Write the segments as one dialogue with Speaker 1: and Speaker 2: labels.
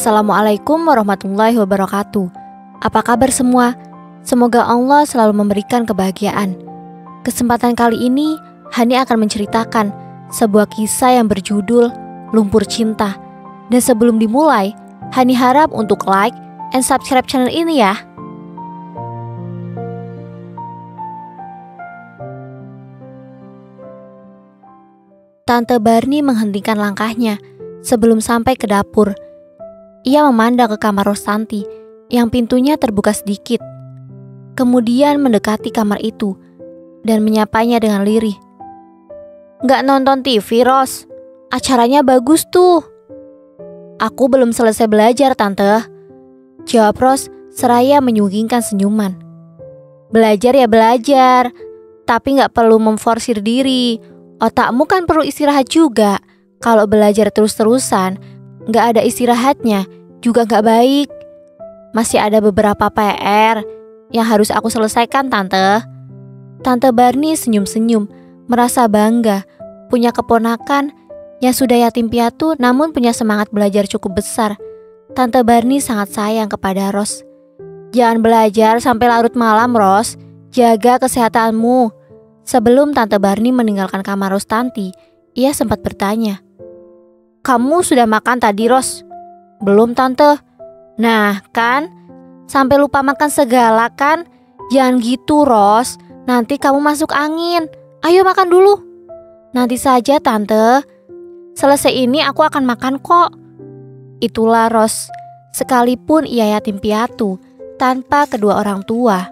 Speaker 1: Assalamualaikum warahmatullahi wabarakatuh. Apa kabar semua? Semoga Allah selalu memberikan kebahagiaan. Kesempatan kali ini, Hani akan menceritakan sebuah kisah yang berjudul Lumpur Cinta. Dan sebelum dimulai, Hani harap untuk like and subscribe channel ini ya. Tante Barni menghentikan langkahnya sebelum sampai ke dapur. Ia memandang ke kamar Rostanti yang pintunya terbuka sedikit. Kemudian mendekati kamar itu dan menyapanya dengan lirih. "Nggak nonton TV, Ros? Acaranya bagus tuh." "Aku belum selesai belajar, Tante," jawab Ros seraya menyunggingkan senyuman. "Belajar ya belajar, tapi nggak perlu memforsir diri. Otakmu kan perlu istirahat juga. Kalau belajar terus-terusan, nggak ada istirahatnya, juga nggak baik. Masih ada beberapa PR yang harus aku selesaikan, Tante." Tante Barni senyum-senyum, merasa bangga punya keponakan yang sudah yatim piatu namun punya semangat belajar cukup besar. Tante Barni sangat sayang kepada Ros. "Jangan belajar sampai larut malam, Ros. Jaga kesehatanmu." Sebelum Tante Barni meninggalkan kamar Rostanti, ia sempat bertanya, "Kamu sudah makan tadi, Ros?" "Belum, Tante." "Nah kan, sampai lupa makan segala kan? Jangan gitu, Ros. Nanti kamu masuk angin. Ayo makan dulu." "Nanti saja, Tante. Selesai ini aku akan makan kok." Itulah Ros, sekalipun ia yatim piatu, tanpa kedua orang tua,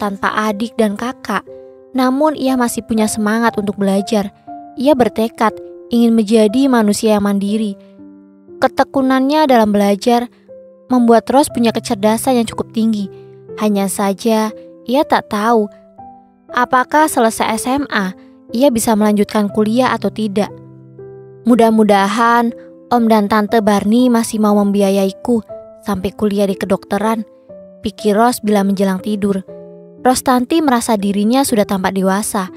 Speaker 1: tanpa adik dan kakak, namun ia masih punya semangat untuk belajar. Ia bertekad ingin menjadi manusia yang mandiri. Ketekunannya dalam belajar membuat Ros punya kecerdasan yang cukup tinggi. Hanya saja ia tak tahu apakah selesai SMA ia bisa melanjutkan kuliah atau tidak. "Mudah-mudahan Om dan Tante Barni masih mau membiayaiku sampai kuliah di kedokteran," pikir Ros bila menjelang tidur. Rostanti merasa dirinya sudah tampak dewasa.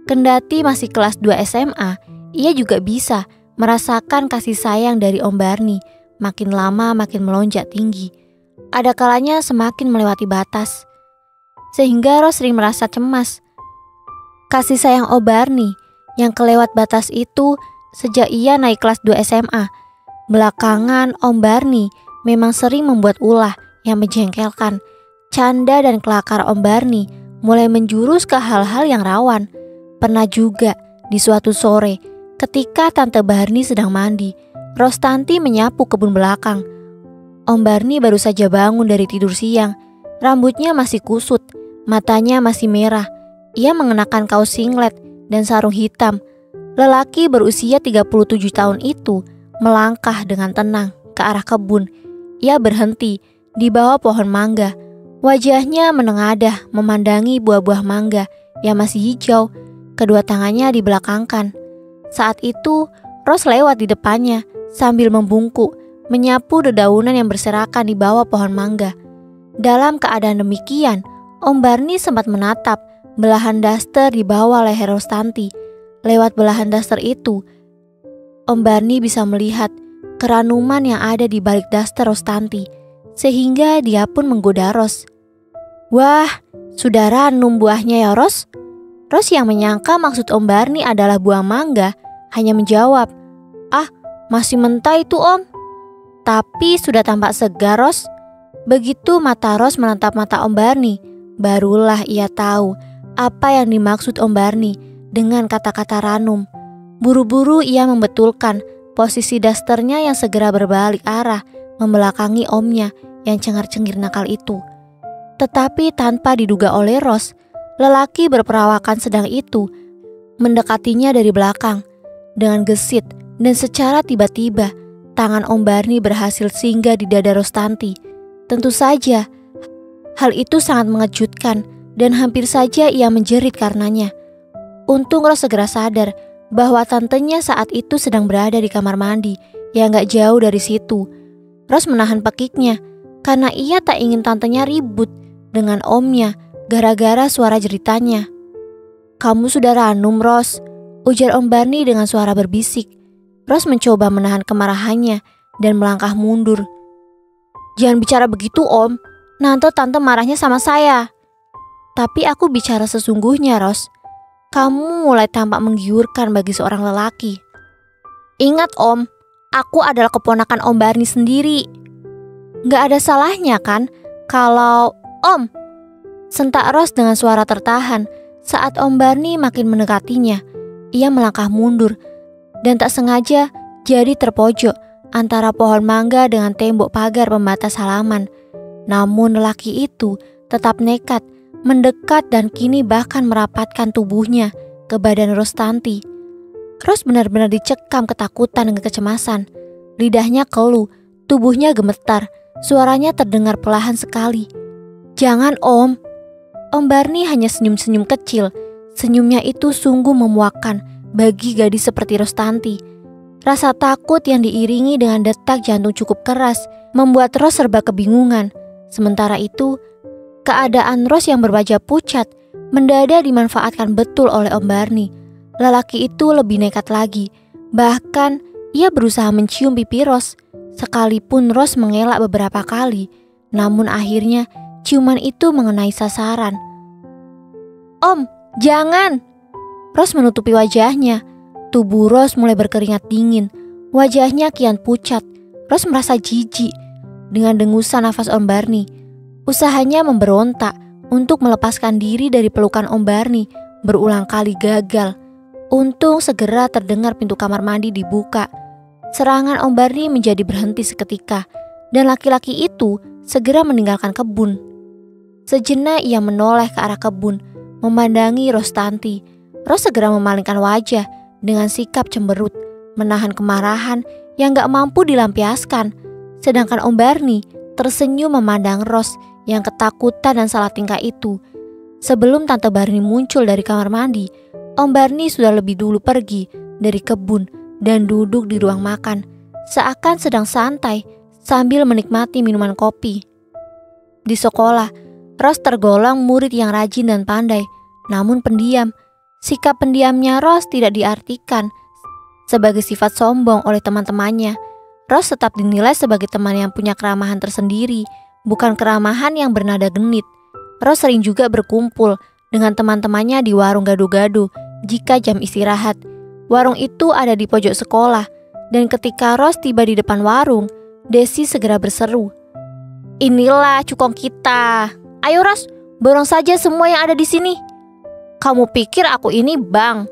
Speaker 1: Kendati masih kelas 2 SMA, ia juga bisa merasakan kasih sayang dari Om Barni. Makin lama makin melonjak tinggi. Ada kalanya semakin melewati batas, sehingga Ros sering merasa cemas. Kasih sayang Om Barni yang kelewat batas itu sejak ia naik kelas 2 SMA. Belakangan Om Barni memang sering membuat ulah yang menjengkelkan. Canda dan kelakar Om Barni mulai menjurus ke hal-hal yang rawan. Pernah juga di suatu sore ketika Tante Barni sedang mandi, Rostanti menyapu kebun belakang. Om Barni baru saja bangun dari tidur siang. Rambutnya masih kusut, matanya masih merah. Ia mengenakan kaos singlet dan sarung hitam. Lelaki berusia 37 tahun itu melangkah dengan tenang ke arah kebun. Ia berhenti di bawah pohon mangga. Wajahnya menengadah memandangi buah-buah mangga yang masih hijau. Kedua tangannya dibelakangkan. Saat itu Ros lewat di depannya sambil membungkuk, menyapu dedaunan yang berserakan di bawah pohon mangga. Dalam keadaan demikian, Om Barni sempat menatap belahan daster di bawah leher Rostanti. Lewat belahan daster itu, Om Barni bisa melihat keranuman yang ada di balik daster Rostanti, sehingga dia pun menggoda Ros. "Wah, sudah ranum buahnya ya, Ros?" Ros yang menyangka maksud Om Barni adalah buah mangga hanya menjawab, "Ah, masih mentah itu, Om." "Tapi sudah tampak segar, Ros." Begitu mata Ros menatap mata Om Barni, barulah ia tahu apa yang dimaksud Om Barni dengan kata-kata ranum. Buru-buru ia membetulkan posisi dasternya yang segera berbalik arah membelakangi omnya yang cengar-cengir nakal itu. Tetapi tanpa diduga oleh Ros, lelaki berperawakan sedang itu mendekatinya dari belakang. Dengan gesit dan secara tiba-tiba, tangan Om Barni berhasil singgah di dada Rostanti. Tentu saja, hal itu sangat mengejutkan dan hampir saja ia menjerit karenanya. Untung Ros segera sadar bahwa tantenya saat itu sedang berada di kamar mandi yang gak jauh dari situ. Ros menahan pekiknya karena ia tak ingin tantenya ribut dengan omnya gara-gara suara jeritannya. "Kamu sudah ranum, Ros," ujar Om Barni dengan suara berbisik. Ros mencoba menahan kemarahannya dan melangkah mundur. Jangan bicara begitu Om, nanti Tante marahnya sama saya. Tapi aku bicara sesungguhnya Ros. Kamu mulai tampak menggiurkan bagi seorang lelaki. Ingat Om, aku adalah keponakan Om Barni sendiri. Gak ada salahnya kan kalau Om. Sentak Ros dengan suara tertahan saat Om Barni makin mendekatinya. Ia melangkah mundur dan tak sengaja jadi terpojok antara pohon mangga dengan tembok pagar pembatas halaman. Namun lelaki itu tetap nekat mendekat dan kini bahkan merapatkan tubuhnya ke badan Rostanti. Ros benar-benar dicekam ketakutan dan kecemasan. Lidahnya keluh, tubuhnya gemetar, suaranya terdengar perlahan sekali. Jangan Om. Om Barni hanya senyum-senyum kecil. Senyumnya itu sungguh memuakkan bagi gadis seperti Rostanti. Rasa takut yang diiringi dengan detak jantung cukup keras membuat Ros serba kebingungan. Sementara itu, keadaan Ros yang berbaju pucat mendadak dimanfaatkan betul oleh Om Barni. Lelaki itu lebih nekat lagi. Bahkan ia berusaha mencium pipi Ros. Sekalipun Ros mengelak beberapa kali, namun akhirnya ciuman itu mengenai sasaran. Om, jangan! Ros menutupi wajahnya. Tubuh Ros mulai berkeringat dingin. Wajahnya kian pucat. Ros merasa jijik dengan dengusan nafas Om Barni. Usahanya memberontak untuk melepaskan diri dari pelukan Om Barni berulang kali gagal. Untung segera terdengar pintu kamar mandi dibuka. Serangan Om Barni menjadi berhenti seketika dan laki-laki itu segera meninggalkan kebun. Sejenak ia menoleh ke arah kebun, memandangi Rostanti. Ros segera memalingkan wajah dengan sikap cemberut, menahan kemarahan yang gak mampu dilampiaskan. Sedangkan Om Barni tersenyum memandang Ros yang ketakutan dan salah tingkah itu. Sebelum Tante Barni muncul dari kamar mandi, Om Barni sudah lebih dulu pergi dari kebun dan duduk di ruang makan, seakan sedang santai sambil menikmati minuman kopi. Di sekolah, Ros tergolong murid yang rajin dan pandai, namun pendiam. Sikap pendiamnya Ros tidak diartikan sebagai sifat sombong oleh teman-temannya. Ros tetap dinilai sebagai teman yang punya keramahan tersendiri, bukan keramahan yang bernada genit. Ros sering juga berkumpul dengan teman-temannya di warung gado-gado jika jam istirahat. Warung itu ada di pojok sekolah, dan ketika Ros tiba di depan warung, Desi segera berseru, "Inilah cukong kita. Ayo Ros, borong saja semua yang ada di sini." "Kamu pikir aku ini bank?"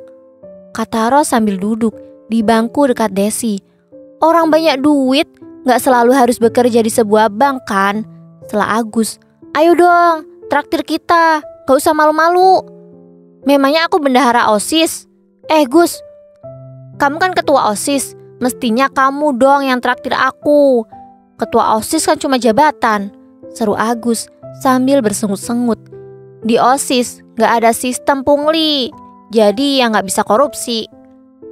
Speaker 1: kata Ros sambil duduk di bangku dekat Desi. "Orang banyak duit gak selalu harus bekerja di sebuah bank kan?" Setelah Agus. "Ayo dong, traktir kita, gak usah malu-malu." "Memangnya aku bendahara OSIS?" Gus, kamu kan ketua OSIS, mestinya kamu dong yang traktir aku. Ketua OSIS kan cuma jabatan," seru Agus sambil bersengut-sengut. "Di OSIS gak ada sistem pungli, jadi ya gak bisa korupsi."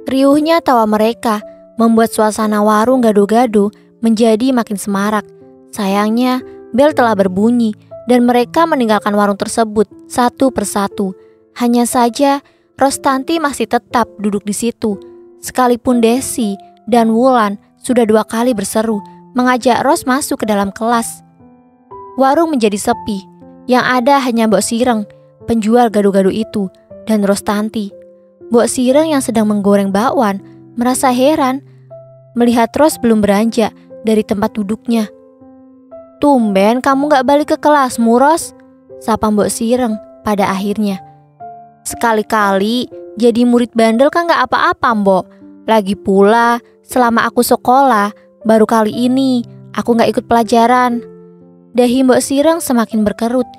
Speaker 1: Riuhnya tawa mereka membuat suasana warung gado-gado menjadi makin semarak. Sayangnya bel telah berbunyi dan mereka meninggalkan warung tersebut satu persatu. Hanya saja Rostanti masih tetap duduk di situ. Sekalipun Desi dan Wulan sudah 2 kali berseru mengajak Ros masuk ke dalam kelas. Warung menjadi sepi. Yang ada hanya Mbok Sireng, penjual gado-gado itu, dan Rostanti. Mbok Sireng yang sedang menggoreng bakwan merasa heran melihat Ros belum beranjak dari tempat duduknya. "Tumben kamu gak balik ke kelasmu, Ros?" sapa Mbok Sireng pada akhirnya. "Sekali-kali jadi murid bandel kan gak apa-apa, Mbok. Lagi pula selama aku sekolah baru kali ini aku gak ikut pelajaran." Dahi Mbok Sireng semakin berkerut,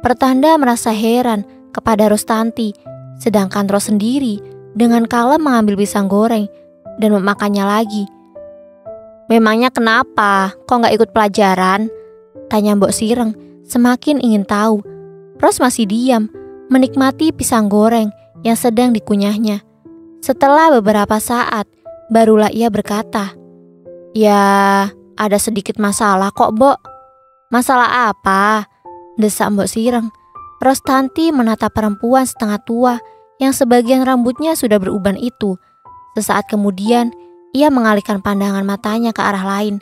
Speaker 1: pertanda merasa heran kepada Rostanti. Sedangkan Ros sendiri dengan kalem mengambil pisang goreng dan memakannya lagi. "Memangnya kenapa kok gak ikut pelajaran?" tanya Mbok Sireng semakin ingin tahu. Ros masih diam, menikmati pisang goreng yang sedang dikunyahnya. Setelah beberapa saat, barulah ia berkata, "Ya, ada sedikit masalah kok, Mbok." "Masalah apa?" desak Mbok Sireng. Rostanti menatap perempuan setengah tua yang sebagian rambutnya sudah beruban itu. Sesaat kemudian, ia mengalihkan pandangan matanya ke arah lain.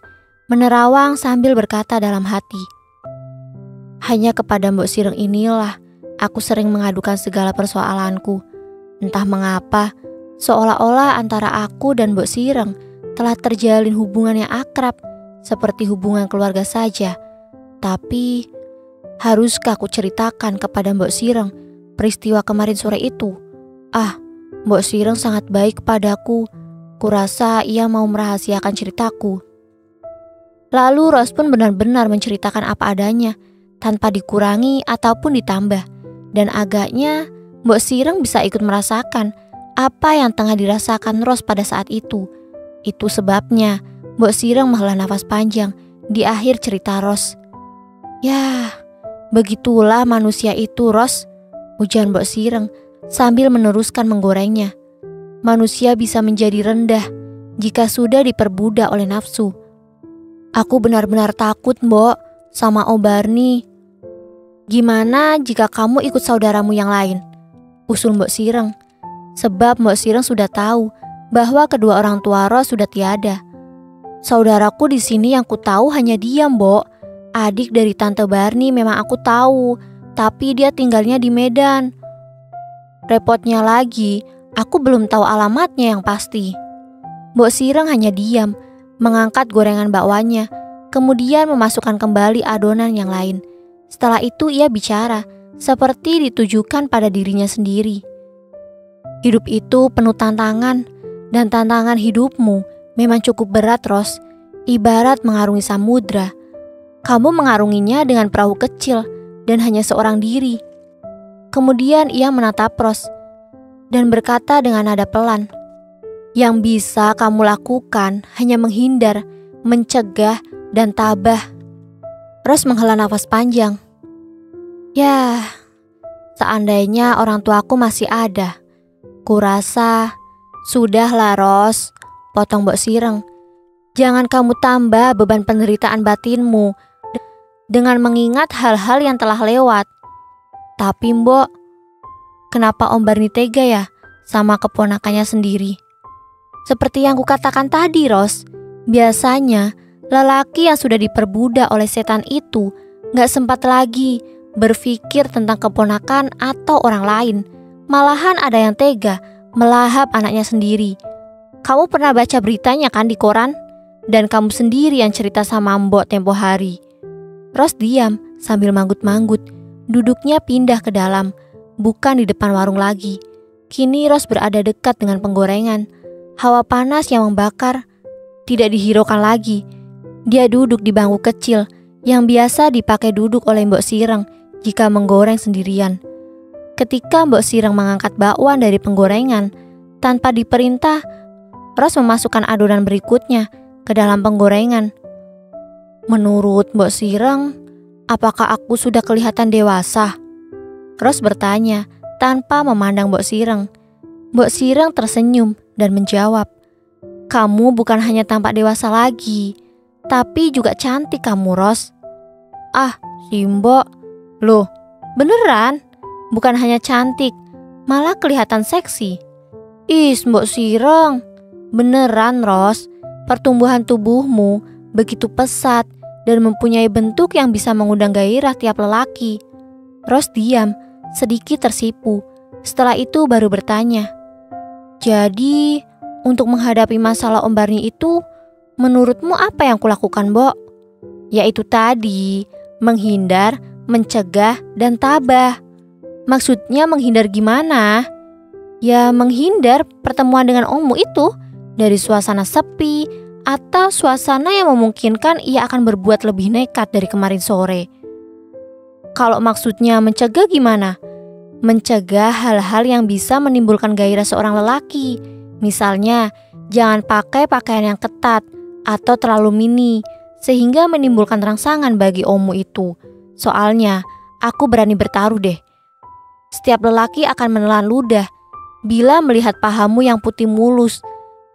Speaker 1: menerawang sambil berkata dalam hati, hanya kepada Mbok Sireng inilah aku sering mengadukan segala persoalanku. Entah mengapa, seolah-olah antara aku dan Mbok Sireng telah terjalin hubungan yang akrab, seperti hubungan keluarga saja. Tapi, haruskah aku ceritakan kepada Mbok Sireng peristiwa kemarin sore itu? Mbok Sireng sangat baik padaku. Kurasa ia mau merahasiakan ceritaku. Lalu Ros pun benar-benar menceritakan apa adanya, tanpa dikurangi ataupun ditambah. Dan agaknya Mbok Sireng bisa ikut merasakan apa yang tengah dirasakan Ros pada saat itu. Itu sebabnya Mbok Sireng menghela nafas panjang di akhir cerita Ros. "Yah, begitulah manusia itu, Ros," ujar Mbok Sireng sambil meneruskan menggorengnya. Manusia bisa menjadi rendah jika sudah diperbudak oleh nafsu. "Aku benar-benar takut, Mbok, sama Om Barni." "Gimana jika kamu ikut saudaramu yang lain?" usul Mbok Sireng. Sebab Mbok Sireng sudah tahu bahwa kedua orang tua Ros sudah tiada. "Saudaraku di sini yang ku tahu hanya dia, Mbok. Adik dari Tante Barni memang aku tahu, tapi dia tinggalnya di Medan. Repotnya lagi, aku belum tahu alamatnya yang pasti." Mbok Sireng hanya diam, mengangkat gorengan bakwannya, kemudian memasukkan kembali adonan yang lain. Setelah itu ia bicara, seperti ditujukan pada dirinya sendiri. "Hidup itu penuh tantangan, dan tantangan hidupmu memang cukup berat, Ros. Ibarat mengarungi samudra. Kamu mengarunginya dengan perahu kecil dan hanya seorang diri." Kemudian ia menatap Ros dan berkata dengan nada pelan, "Yang bisa kamu lakukan hanya menghindar, mencegah, dan tabah." Ros menghela nafas panjang. "Yah, seandainya orang tuaku masih ada. Kurasa..." "Sudahlah, Ros," potong Mbok Sireng. "Jangan kamu tambah beban penderitaan batinmu dengan mengingat hal-hal yang telah lewat." "Tapi Mbok, kenapa Om Barni tega ya sama keponakannya sendiri?" "Seperti yang kukatakan tadi, Ros, biasanya lelaki yang sudah diperbudak oleh setan itu gak sempat lagi berpikir tentang keponakan atau orang lain. Malahan ada yang tega melahap anaknya sendiri. Kamu pernah baca beritanya kan di koran? Dan kamu sendiri yang cerita sama Mbok tempo hari." Ros diam sambil manggut-manggut. Duduknya pindah ke dalam, bukan di depan warung lagi. Kini Ros berada dekat dengan penggorengan. Hawa panas yang membakar tidak dihiraukan lagi. Dia duduk di bangku kecil yang biasa dipakai duduk oleh Mbok Sireng jika menggoreng sendirian. Ketika Mbok Sireng mengangkat bakwan dari penggorengan, tanpa diperintah, Ros memasukkan adonan berikutnya ke dalam penggorengan. "Menurut Mbok Sireng, apakah aku sudah kelihatan dewasa?" Ros bertanya tanpa memandang Mbok Sireng. Mbok Sireng tersenyum dan menjawab, "Kamu bukan hanya tampak dewasa lagi, tapi juga cantik kamu, Ros." Si Mbok. "Loh, beneran? Bukan hanya cantik, malah kelihatan seksi." Mbok Sireng, beneran, Ros. Pertumbuhan tubuhmu begitu pesat dan mempunyai bentuk yang bisa mengundang gairah tiap lelaki." Ros diam, sedikit tersipu. Setelah itu baru bertanya, "Jadi, untuk menghadapi masalah Om Barni itu, menurutmu apa yang kulakukan, Mbok?" "Yaitu tadi, menghindar, mencegah, dan tabah." "Maksudnya menghindar gimana?" "Ya menghindar pertemuan dengan ommu itu, dari suasana sepi atau suasana yang memungkinkan ia akan berbuat lebih nekat dari kemarin sore." "Kalau maksudnya mencegah gimana?" "Mencegah hal-hal yang bisa menimbulkan gairah seorang lelaki. Misalnya, jangan pakai pakaian yang ketat atau terlalu mini, sehingga menimbulkan rangsangan bagi ommu itu. Soalnya, aku berani bertaruh deh, setiap lelaki akan menelan ludah bila melihat pahamu yang putih mulus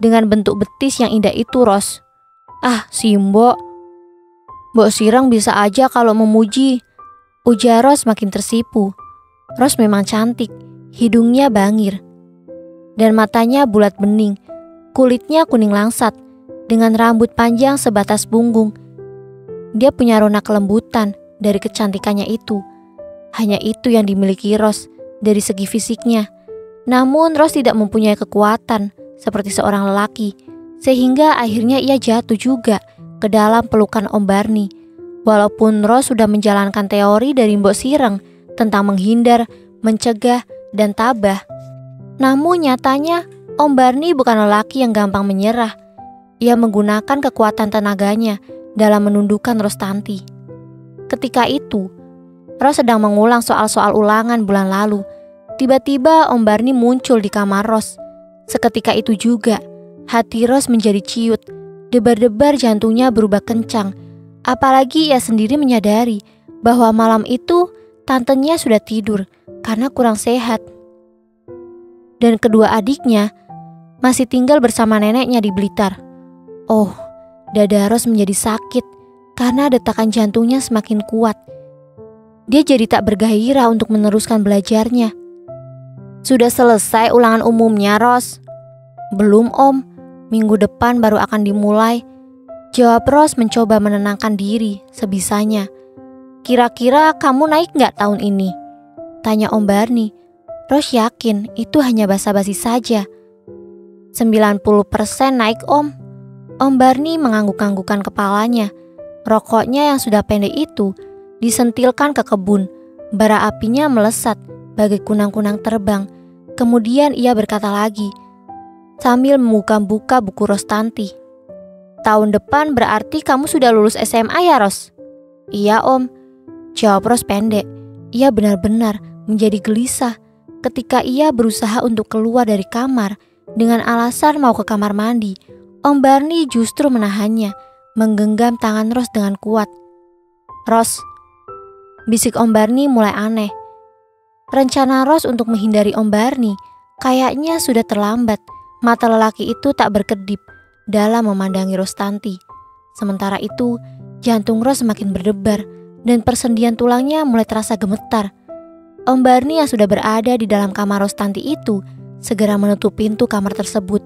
Speaker 1: dengan bentuk betis yang indah itu, Ros." Si Mbok. "Mbok Sireng bisa aja kalau memuji," ujar Ros makin tersipu. Ros memang cantik, hidungnya bangir, dan matanya bulat bening, kulitnya kuning langsat, dengan rambut panjang sebatas punggung Dia punya rona kelembutan dari kecantikannya itu. Hanya itu yang dimiliki Rose dari segi fisiknya. Namun Rose tidak mempunyai kekuatan seperti seorang lelaki, sehingga akhirnya ia jatuh juga ke dalam pelukan Om Barney. Walaupun Rose sudah menjalankan teori dari Mbok Sireng tentang menghindar, mencegah, dan tabah. Namun nyatanya Om Barney bukan lelaki yang gampang menyerah. Ia menggunakan kekuatan tenaganya dalam menundukkan Rostanti. Ketika itu, Rose sedang mengulang soal-soal ulangan bulan lalu. Tiba-tiba Om Barney muncul di kamar Rose. Seketika itu juga, hati Rose menjadi ciut. Debar-debar jantungnya berubah kencang. Apalagi ia sendiri menyadari bahwa malam itu tantenya sudah tidur karena kurang sehat. Dan kedua adiknya masih tinggal bersama neneknya di Blitar. Oh, dada Rose menjadi sakit karena detakan jantungnya semakin kuat. Dia jadi tak bergairah untuk meneruskan belajarnya. Sudah selesai ulangan umumnya, Ros? Belum, Om. Minggu depan baru akan dimulai. Jawab Ros mencoba menenangkan diri sebisanya. Kira-kira kamu naik nggak tahun ini? Tanya Om Barney. Ros yakin itu hanya basa-basi saja. 90% naik, Om. Om Barney mengangguk-anggukan kepalanya. Rokoknya yang sudah pendek itu disentilkan ke kebun. Bara apinya melesat bagai kunang-kunang terbang. Kemudian ia berkata lagi sambil membuka-buka buku Rostanti. Tahun depan berarti kamu sudah lulus SMA ya, Ros? Iya, Om. Jawab Ros pendek. Ia benar-benar menjadi gelisah ketika ia berusaha untuk keluar dari kamar dengan alasan mau ke kamar mandi. Om Barney justru menahannya, menggenggam tangan Ros dengan kuat. Ros, bisik Om Barney mulai aneh. Rencana Ros untuk menghindari Om Barney kayaknya sudah terlambat. Mata lelaki itu tak berkedip dalam memandangi Rostanti. Sementara itu, jantung Ros semakin berdebar dan persendian tulangnya mulai terasa gemetar. Om Barney yang sudah berada di dalam kamar Rostanti itu segera menutup pintu kamar tersebut.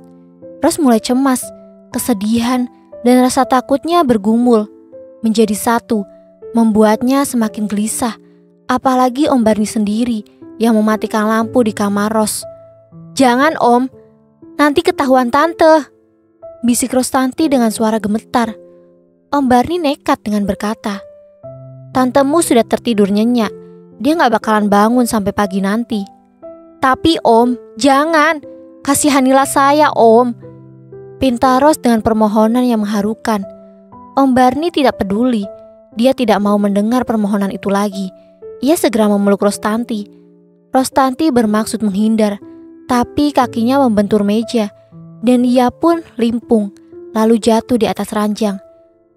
Speaker 1: Ros mulai cemas, kesedihan, dan rasa takutnya bergumul menjadi satu, membuatnya semakin gelisah. Apalagi Om Barney sendiri yang mematikan lampu di kamar Ros. Jangan, Om, nanti ketahuan Tante, bisik Rostanti dengan suara gemetar. Om Barney nekat dengan berkata, Tantemu sudah tertidur nyenyak, dia gak bakalan bangun sampai pagi nanti. Tapi Om, jangan, kasihanilah saya, Om, pinta Ros dengan permohonan yang mengharukan. Om Barney tidak peduli, dia tidak mau mendengar permohonan itu lagi. Ia segera memeluk Rostanti. Rostanti bermaksud menghindar, tapi kakinya membentur meja, dan ia pun limpung, lalu jatuh di atas ranjang.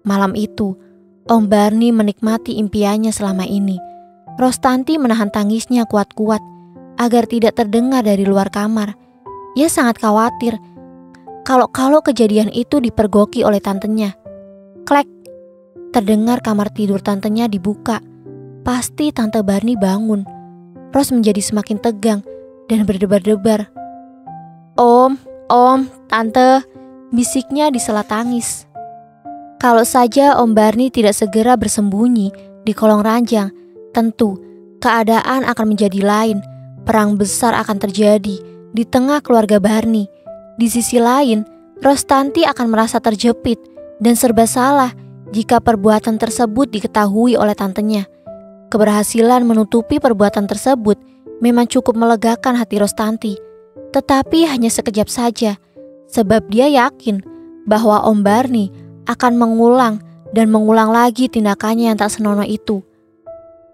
Speaker 1: Malam itu, Om Barney menikmati impiannya selama ini. Rostanti menahan tangisnya kuat-kuat, agar tidak terdengar dari luar kamar. Ia sangat khawatir, kalau kejadian itu dipergoki oleh tantenya. Klek, terdengar kamar tidur tantenya dibuka. Pasti Tante Barney bangun. Ros menjadi semakin tegang dan berdebar-debar. Om, Tante, bisiknya di sela tangis. Kalau saja Om Barney tidak segera bersembunyi di kolong ranjang, tentu keadaan akan menjadi lain. Perang besar akan terjadi di tengah keluarga Barney. Di sisi lain, Rostanti akan merasa terjepit dan serba salah jika perbuatan tersebut diketahui oleh tantenya. Keberhasilan menutupi perbuatan tersebut memang cukup melegakan hati Rostanti, tetapi hanya sekejap saja, sebab dia yakin bahwa Om Barney akan mengulang dan mengulang lagi tindakannya yang tak senonoh itu.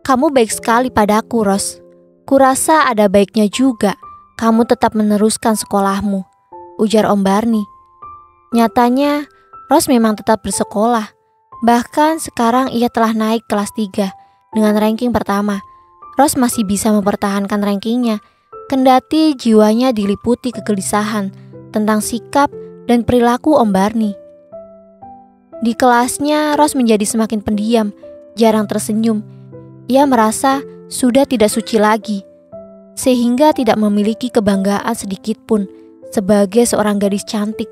Speaker 1: Kamu baik sekali padaku, Ros. Kurasa ada baiknya juga kamu tetap meneruskan sekolahmu, ujar Om Barney. Nyatanya, Ros memang tetap bersekolah. Bahkan sekarang ia telah naik kelas 3 dengan ranking pertama. Ros masih bisa mempertahankan rankingnya, kendati jiwanya diliputi kegelisahan tentang sikap dan perilaku Om Barney. Di kelasnya, Ros menjadi semakin pendiam, jarang tersenyum. Ia merasa sudah tidak suci lagi, sehingga tidak memiliki kebanggaan sedikit pun sebagai seorang gadis cantik.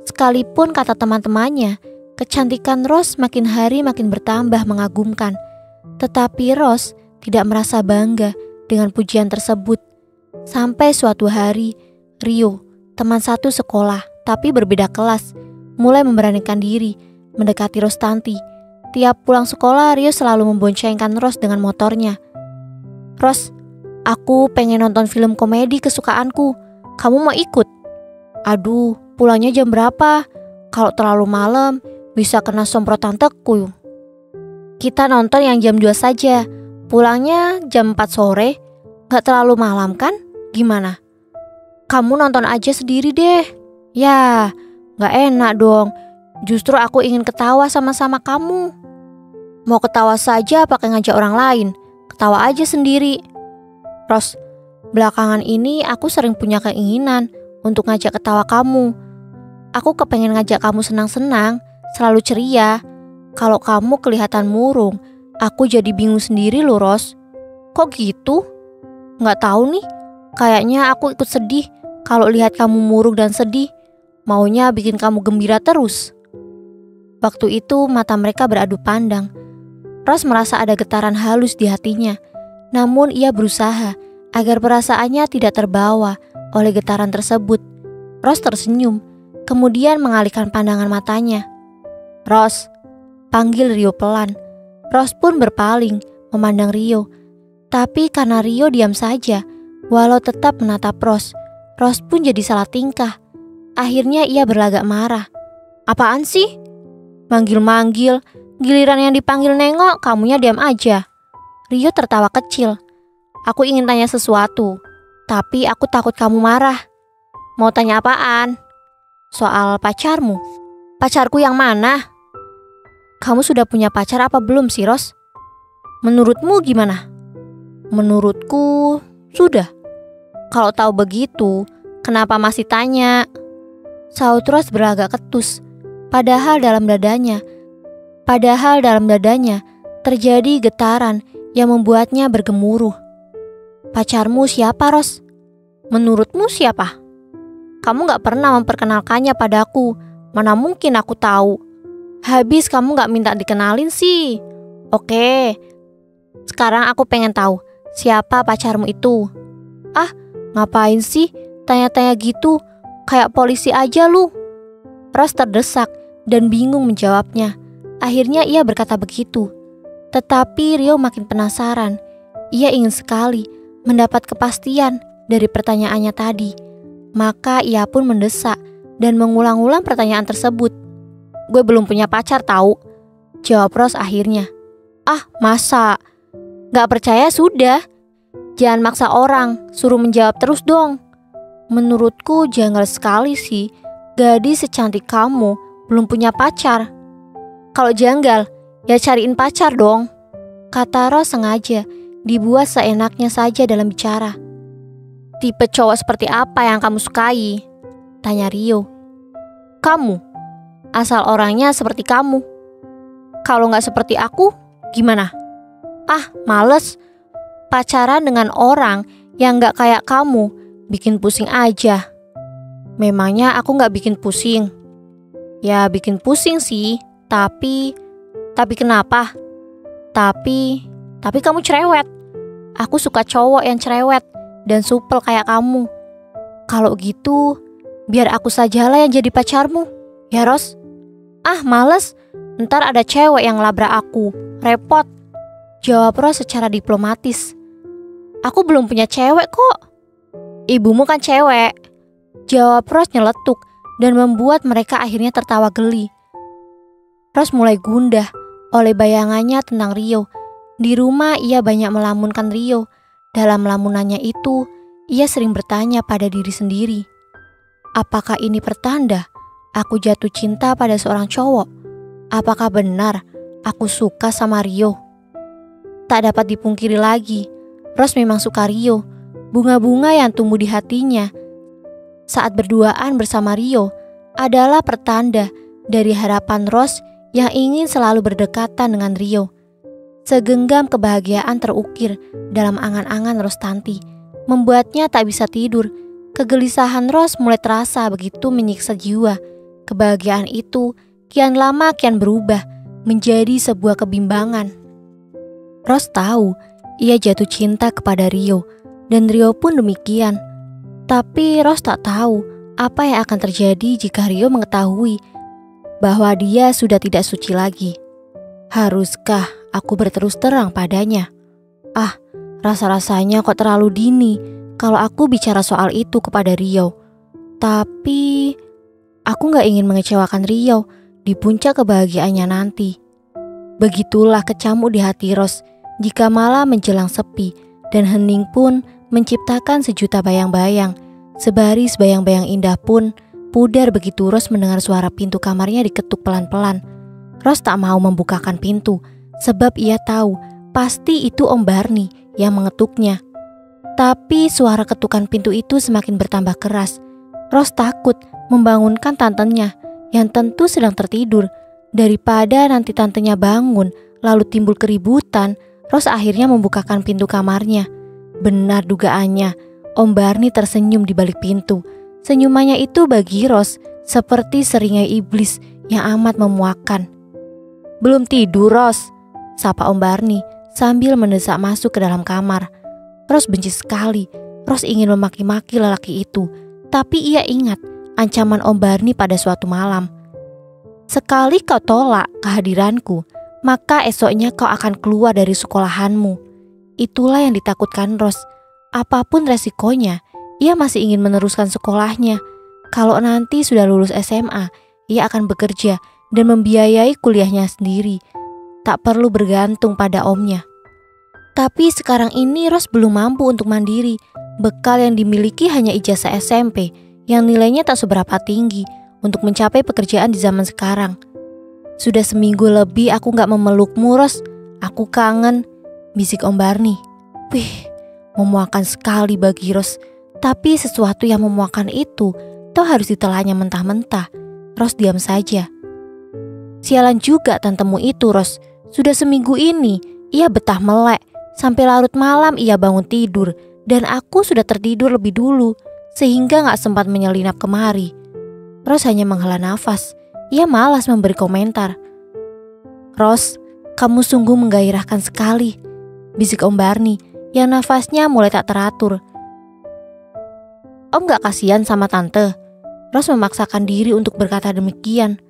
Speaker 1: Sekalipun kata teman-temannya Kecantikan Rose makin hari makin bertambah mengagumkan. Tetapi Rose tidak merasa bangga dengan pujian tersebut. Sampai suatu hari, Rio, teman satu sekolah tapi berbeda kelas, mulai memberanikan diri mendekati Rostanti. Tiap pulang sekolah, Rio selalu memboncengkan Rose dengan motornya. "Rose, aku pengen nonton film komedi kesukaanku. Kamu mau ikut?" "Aduh, pulangnya jam berapa? Kalau terlalu malam, bisa kena semprotan teku." "Kita nonton yang jam 2 saja. Pulangnya jam 4 sore. Gak terlalu malam kan? Gimana?" "Kamu nonton aja sendiri deh." "Ya, gak enak dong. Justru aku ingin ketawa sama-sama kamu." "Mau ketawa saja pakai ngajak orang lain. Ketawa aja sendiri." "Ros, belakangan ini aku sering punya keinginan untuk ngajak ketawa kamu. Aku kepengen ngajak kamu senang-senang, selalu ceria. Kalau kamu kelihatan murung, aku jadi bingung sendiri loh, Ros." "Kok gitu?" "Nggak tahu nih, kayaknya aku ikut sedih kalau lihat kamu murung dan sedih. Maunya bikin kamu gembira terus." Waktu itu mata mereka beradu pandang. Ros merasa ada getaran halus di hatinya. Namun ia berusaha agar perasaannya tidak terbawa oleh getaran tersebut. Ros tersenyum, kemudian mengalihkan pandangan matanya. "Ros," panggil Rio pelan. Ros pun berpaling memandang Rio. Tapi karena Rio diam saja, walau tetap menatap Ros pun jadi salah tingkah. Akhirnya ia berlagak marah. "Apaan sih? Manggil-manggil, giliran yang dipanggil nengok, kamunya diam aja." Rio tertawa kecil. "Aku ingin tanya sesuatu, tapi aku takut kamu marah." "Mau tanya apaan?" "Soal pacarmu." "Pacarku yang mana?" "Kamu sudah punya pacar apa belum sih, Ros?" "Menurutmu gimana?" "Menurutku sudah." "Kalau tahu begitu, kenapa masih tanya?" Saut Ros berlagak ketus. Padahal dalam dadanya terjadi getaran yang membuatnya bergemuruh. "Pacarmu siapa, Ros?" "Menurutmu siapa?" "Kamu gak pernah memperkenalkannya padaku. Mana mungkin aku tahu. Habis kamu gak minta dikenalin sih." "Oke, sekarang aku pengen tahu, siapa pacarmu itu?" "Ah, ngapain sih tanya-tanya gitu? Kayak polisi aja lu." Ros terdesak dan bingung menjawabnya. Akhirnya ia berkata begitu. Tetapi Rio makin penasaran. Ia ingin sekali mendapat kepastian dari pertanyaannya tadi. Maka ia pun mendesak dan mengulang-ulang pertanyaan tersebut. "Gue belum punya pacar tahu," jawab Ros akhirnya. "Ah, masa? Gak percaya sudah. Jangan maksa orang, suruh menjawab terus dong." "Menurutku janggal sekali sih, gadis secantik kamu belum punya pacar." "Kalau janggal, ya cariin pacar dong," kata Ros sengaja dibuat seenaknya saja dalam bicara. "Tipe cowok seperti apa yang kamu sukai?" tanya Rio. "Kamu, asal orangnya seperti kamu." "Kalau gak seperti aku, gimana?" "Ah, males. Pacaran dengan orang yang gak kayak kamu bikin pusing aja." "Memangnya aku gak bikin pusing?" "Ya bikin pusing sih, tapi kenapa?" Tapi kamu cerewet. Aku suka cowok yang cerewet dan supel kayak kamu. Kalau gitu, biar aku sajalah yang jadi pacarmu, ya Ros?" "Ah, males. Ntar ada cewek yang ngelabrak aku. Repot," jawab Ros secara diplomatis. "Aku belum punya cewek kok." "Ibumu kan cewek," jawab Ros nyeletuk dan membuat mereka akhirnya tertawa geli. Ros mulai gundah oleh bayangannya tentang Rio. Di rumah ia banyak melamunkan Rio. Dalam lamunannya itu, ia sering bertanya pada diri sendiri, apakah ini pertanda aku jatuh cinta pada seorang cowok? Apakah benar aku suka sama Rio? Tak dapat dipungkiri lagi, Ros memang suka Rio. Bunga-bunga yang tumbuh di hatinya saat berduaan bersama Rio adalah pertanda dari harapan Ros yang ingin selalu berdekatan dengan Rio. Segenggam kebahagiaan terukir dalam angan-angan Rostanti, membuatnya tak bisa tidur. Kegelisahan Ros mulai terasa begitu menyiksa jiwa. Kebahagiaan itu kian lama kian berubah menjadi sebuah kebimbangan. Ros tahu ia jatuh cinta kepada Rio, dan Rio pun demikian. Tapi Ros tak tahu apa yang akan terjadi jika Rio mengetahui bahwa dia sudah tidak suci lagi. Haruskah aku berterus terang padanya? Rasa-rasanya kok terlalu dini kalau aku bicara soal itu kepada Rio. Tapi aku gak ingin mengecewakan Rio di puncak kebahagiaannya nanti. Begitulah kecamuk di hati Ros jika malam menjelang sepi dan hening pun menciptakan sejuta bayang-bayang. Sebaris bayang-bayang indah pun pudar begitu Ros mendengar suara pintu kamarnya diketuk pelan-pelan. Ros tak mau membukakan pintu sebab ia tahu pasti itu Om Barni yang mengetuknya. Tapi suara ketukan pintu itu semakin bertambah keras. Ros takut membangunkan tantenya yang tentu sedang tertidur. Daripada nanti tantenya bangun lalu timbul keributan, Ros akhirnya membukakan pintu kamarnya. Benar dugaannya, Om Barni tersenyum di balik pintu. Senyumannya itu bagi Ros seperti seringai iblis yang amat memuakkan. "Belum tidur, Ros?" sapa Om Barni sambil mendesak masuk ke dalam kamar. Ros benci sekali. Ros ingin memaki-maki lelaki itu, tapi ia ingat ancaman Om Barni pada suatu malam. "Sekali kau tolak kehadiranku, maka esoknya kau akan keluar dari sekolahanmu." Itulah yang ditakutkan Ros. Apapun resikonya, ia masih ingin meneruskan sekolahnya. Kalau nanti sudah lulus SMA, ia akan bekerja dan membiayai kuliahnya sendiri. Tak perlu bergantung pada omnya. Tapi sekarang ini Ros belum mampu untuk mandiri. Bekal yang dimiliki hanya ijazah SMP yang nilainya tak seberapa tinggi untuk mencapai pekerjaan di zaman sekarang. "Sudah seminggu lebih aku gak memelukmu, Ros. Aku kangen," bisik Om Barni. Wih, memuakan sekali bagi Ros. Tapi sesuatu yang memuakan itu toh harus ditelannya mentah-mentah. Ros diam saja. Sialan juga tantemu itu, Ros. Sudah seminggu ini ia betah melek. Sampai larut malam ia bangun tidur, dan aku sudah tertidur lebih dulu sehingga gak sempat menyelinap kemari. Ros hanya menghela nafas. Ia malas memberi komentar. "Ros, kamu sungguh menggairahkan sekali," bisik Om Barni yang nafasnya mulai tak teratur. "Om gak kasihan sama tante?" Ros memaksakan diri untuk berkata demikian.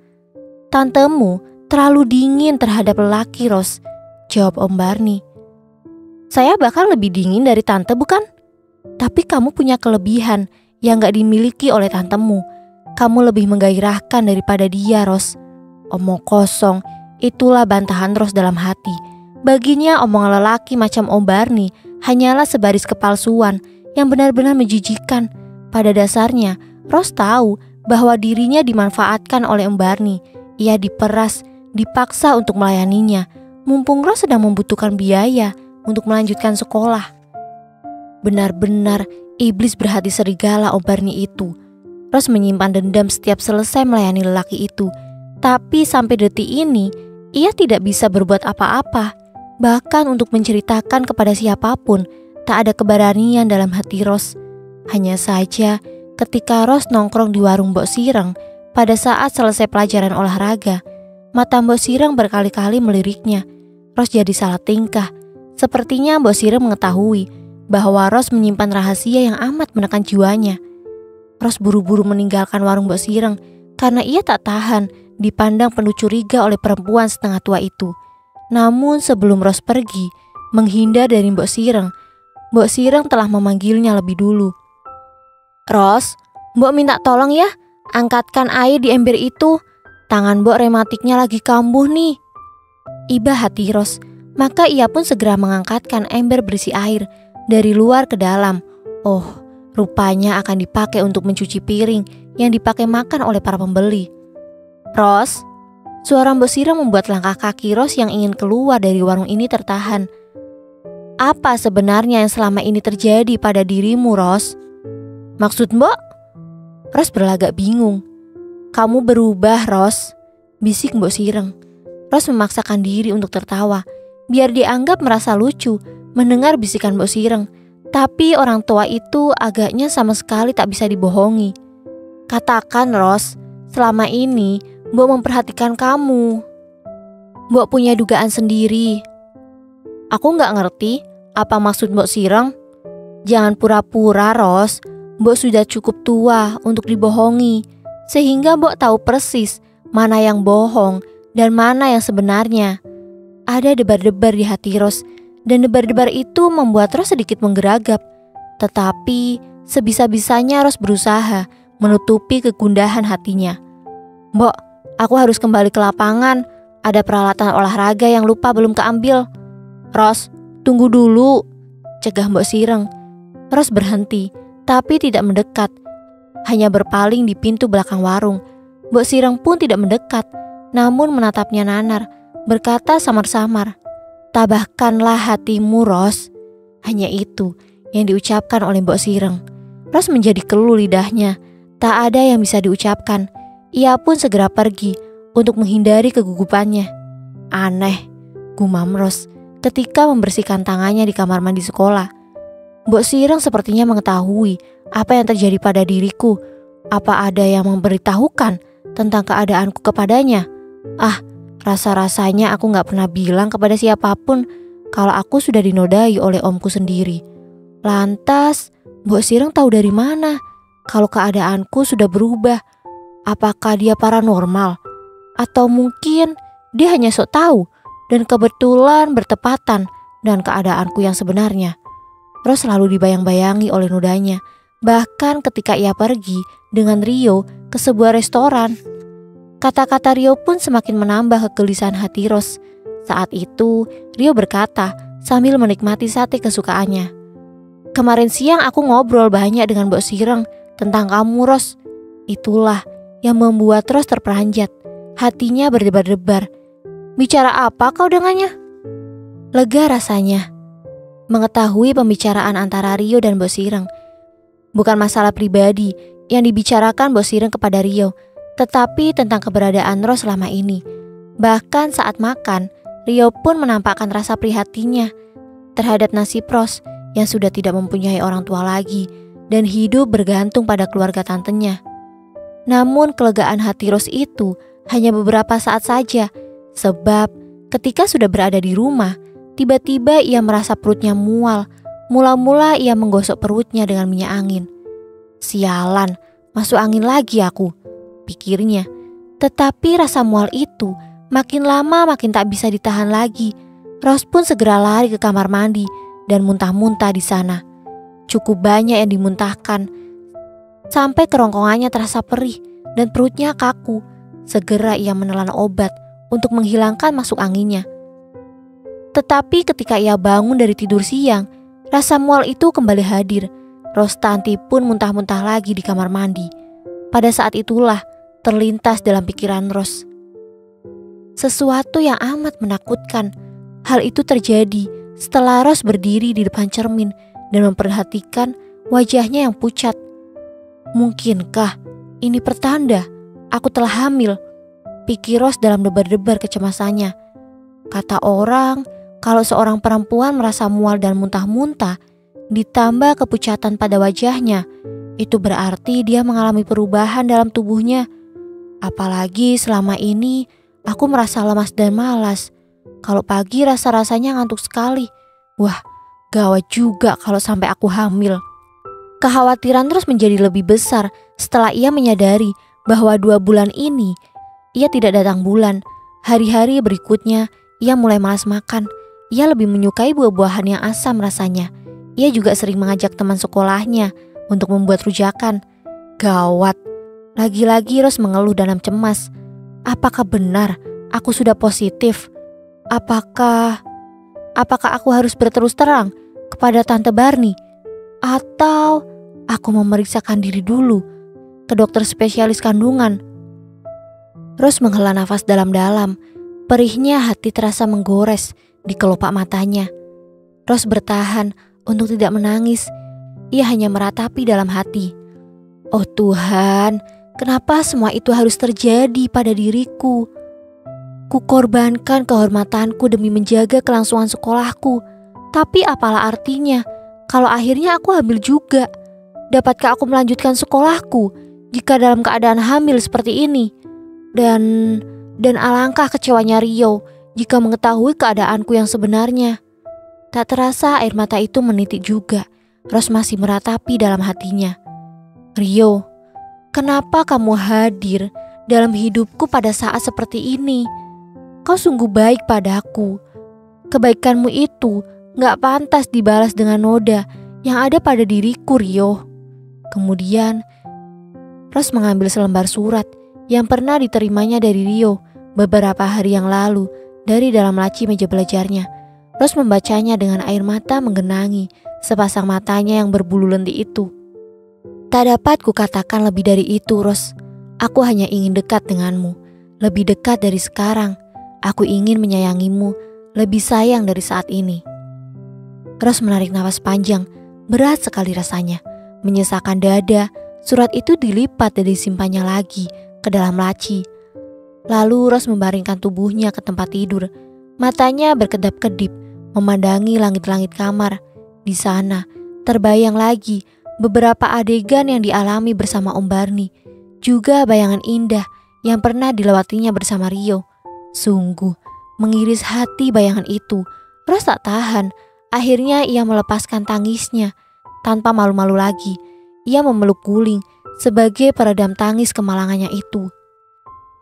Speaker 1: "Tantemu terlalu dingin terhadap lelaki, Ros," jawab Om Barni. "Saya bahkan lebih dingin dari tante, bukan? Tapi kamu punya kelebihan yang gak dimiliki oleh tantemu. Kamu lebih menggairahkan daripada dia, Ros." Omong kosong, itulah bantahan Ros dalam hati. Baginya omongan lelaki macam Om Barni hanyalah sebaris kepalsuan yang benar-benar menjijikan. Pada dasarnya, Ros tahu bahwa dirinya dimanfaatkan oleh Om Barni. Ia diperas, dipaksa untuk melayaninya, mumpung Ros sedang membutuhkan biaya untuk melanjutkan sekolah. Benar-benar iblis berhati serigala Om Barni itu. Ros menyimpan dendam setiap selesai melayani lelaki itu. Tapi sampai detik ini, ia tidak bisa berbuat apa-apa. Bahkan untuk menceritakan kepada siapapun, tak ada keberanian dalam hati Ros. Hanya saja ketika Ros nongkrong di warung Mbok Sireng pada saat selesai pelajaran olahraga, mata Mbok Sireng berkali-kali meliriknya. Ros jadi salah tingkah. Sepertinya Mbok Sireng mengetahui bahwa Ros menyimpan rahasia yang amat menekan jiwanya. Ros buru-buru meninggalkan warung Mbok Sireng karena ia tak tahan dipandang penuh curiga oleh perempuan setengah tua itu. Namun sebelum Ros pergi menghindar dari Mbok Sireng telah memanggilnya lebih dulu. "Ros, Mbok minta tolong ya, angkatkan air di ember itu. Tangan Mbok rematiknya lagi kambuh nih." Iba hati Ros, maka ia pun segera mengangkatkan ember berisi air dari luar ke dalam. Oh, rupanya akan dipakai untuk mencuci piring yang dipakai makan oleh para pembeli. "Ros," suara Mbok Sireng membuat langkah kaki Ros yang ingin keluar dari warung ini tertahan. "Apa sebenarnya yang selama ini terjadi pada dirimu, Ros?" "Maksud Mbok?" Ros berlagak bingung. "Kamu berubah, Ros," bisik Mbok Sireng. Ros memaksakan diri untuk tertawa, biar dianggap merasa lucu mendengar bisikan Mbok Sireng. Tapi orang tua itu agaknya sama sekali tak bisa dibohongi. "Katakan, Ros, selama ini Mbok memperhatikan kamu. Mbok punya dugaan sendiri. Aku nggak ngerti apa maksud Mbok Sireng. Jangan pura-pura, Ros. Mbok sudah cukup tua untuk dibohongi, sehingga Mbok tahu persis mana yang bohong dan mana yang sebenarnya. Ada debar-debar di hati Ros, dan debar-debar itu membuat Ros sedikit menggeragap. Tetapi sebisa-bisanya Ros berusaha menutupi kegundahan hatinya. Mbok, aku harus kembali ke lapangan. Ada peralatan olahraga yang lupa belum keambil. Ros, tunggu dulu, cegah Mbok Sireng. Ros berhenti, tapi tidak mendekat. Hanya berpaling di pintu belakang warung. Mbok Sireng pun tidak mendekat, namun menatapnya nanar, berkata samar-samar, "Tabahkanlah hatimu, Ros." Hanya itu yang diucapkan oleh Mbok Sireng. Ros menjadi keluh lidahnya. Tak ada yang bisa diucapkan. Ia pun segera pergi untuk menghindari kegugupannya. Aneh, gumam Ros ketika membersihkan tangannya di kamar mandi sekolah. Mbok Sireng sepertinya mengetahui apa yang terjadi pada diriku. Apa ada yang memberitahukan tentang keadaanku kepadanya? Rasa-rasanya aku gak pernah bilang kepada siapapun kalau aku sudah dinodai oleh omku sendiri. Lantas, Mbok Sireng tahu dari mana kalau keadaanku sudah berubah? Apakah dia paranormal? Atau mungkin dia hanya sok tahu dan kebetulan bertepatan dengan keadaanku yang sebenarnya? Ros selalu dibayang-bayangi oleh nodanya, bahkan ketika ia pergi dengan Rio ke sebuah restoran. Kata-kata Rio pun semakin menambah kegelisahan hati Ros. Saat itu Rio berkata sambil menikmati sate kesukaannya, "Kemarin siang aku ngobrol banyak dengan Mbok Sireng tentang kamu, Ros." Itulah yang membuat Ros terperanjat. Hatinya berdebar-debar. "Bicara apa kau dengannya?" Lega rasanya mengetahui pembicaraan antara Rio dan Mbok Sireng. Bukan masalah pribadi yang dibicarakan Mbok Sireng kepada Rio, tetapi tentang keberadaan Ros selama ini. Bahkan saat makan, Rio pun menampakkan rasa prihatinnya terhadap nasib Ros yang sudah tidak mempunyai orang tua lagi dan hidup bergantung pada keluarga tantenya. Namun kelegaan hati Ros itu hanya beberapa saat saja, sebab ketika sudah berada di rumah, tiba-tiba ia merasa perutnya mual. Mula-mula ia menggosok perutnya dengan minyak angin. Sialan, masuk angin lagi aku, pikirnya. Tetapi rasa mual itu makin lama makin tak bisa ditahan lagi. Ros pun segera lari ke kamar mandi dan muntah-muntah di sana. Cukup banyak yang dimuntahkan, sampai kerongkongannya terasa perih dan perutnya kaku. Segera ia menelan obat untuk menghilangkan masuk anginnya. Tetapi ketika ia bangun dari tidur siang, rasa mual itu kembali hadir. Rostanti pun muntah-muntah lagi di kamar mandi. Pada saat itulah terlintas dalam pikiran Ros sesuatu yang amat menakutkan. Hal itu terjadi setelah Ros berdiri di depan cermin dan memperhatikan wajahnya yang pucat. Mungkinkah ini pertanda aku telah hamil? Pikir Ros dalam debar-debar kecemasannya. Kata orang, kalau seorang perempuan merasa mual dan muntah-muntah, ditambah kepucatan pada wajahnya, itu berarti dia mengalami perubahan dalam tubuhnya. Apalagi selama ini aku merasa lemas dan malas. Kalau pagi rasa-rasanya ngantuk sekali. Wah, gawat juga kalau sampai aku hamil. Kekhawatiran terus menjadi lebih besar setelah ia menyadari bahwa 2 bulan ini ia tidak datang bulan. Hari-hari berikutnya ia mulai malas makan. Ia lebih menyukai buah-buahan yang asam rasanya. Ia juga sering mengajak teman sekolahnya untuk membuat rujakan. Gawat. Lagi-lagi Ros mengeluh dalam cemas. Apakah benar aku sudah positif? Apakah aku harus berterus terang kepada Tante Barni? Atau aku memeriksakan diri dulu ke dokter spesialis kandungan? Ros menghela nafas dalam-dalam. Perihnya hati terasa menggores di kelopak matanya. Ros bertahan untuk tidak menangis. Ia hanya meratapi dalam hati. Oh Tuhan, kenapa semua itu harus terjadi pada diriku? Kukorbankan kehormatanku demi menjaga kelangsungan sekolahku. Tapi apalah artinya kalau akhirnya aku hamil juga? Dapatkah aku melanjutkan sekolahku jika dalam keadaan hamil seperti ini? Dan alangkah kecewanya Rio jika mengetahui keadaanku yang sebenarnya. Tak terasa air mata itu menitik juga. Ros masih meratapi dalam hatinya. Rio, kenapa kamu hadir dalam hidupku pada saat seperti ini? Kau sungguh baik padaku. Kebaikanmu itu gak pantas dibalas dengan noda yang ada pada diriku, Rio. Kemudian Ros mengambil selembar surat yang pernah diterimanya dari Rio beberapa hari yang lalu dari dalam laci meja belajarnya. Ros membacanya dengan air mata menggenangi sepasang matanya yang berbulu lentik itu. Tak dapat kukatakan lebih dari itu, Ros. Aku hanya ingin dekat denganmu, lebih dekat dari sekarang. Aku ingin menyayangimu, lebih sayang dari saat ini. Ros menarik napas panjang, berat sekali rasanya. Menyesakkan dada, surat itu dilipat dan disimpannya lagi ke dalam laci. Lalu Ros membaringkan tubuhnya ke tempat tidur. Matanya berkedap-kedip, memandangi langit-langit kamar. Di sana, terbayang lagi beberapa adegan yang dialami bersama Om Barni. Juga bayangan indah yang pernah dilewatinya bersama Rio. Sungguh, mengiris hati bayangan itu. Ros tak tahan. Akhirnya ia melepaskan tangisnya. Tanpa malu-malu lagi, ia memeluk guling sebagai peredam tangis kemalangannya itu.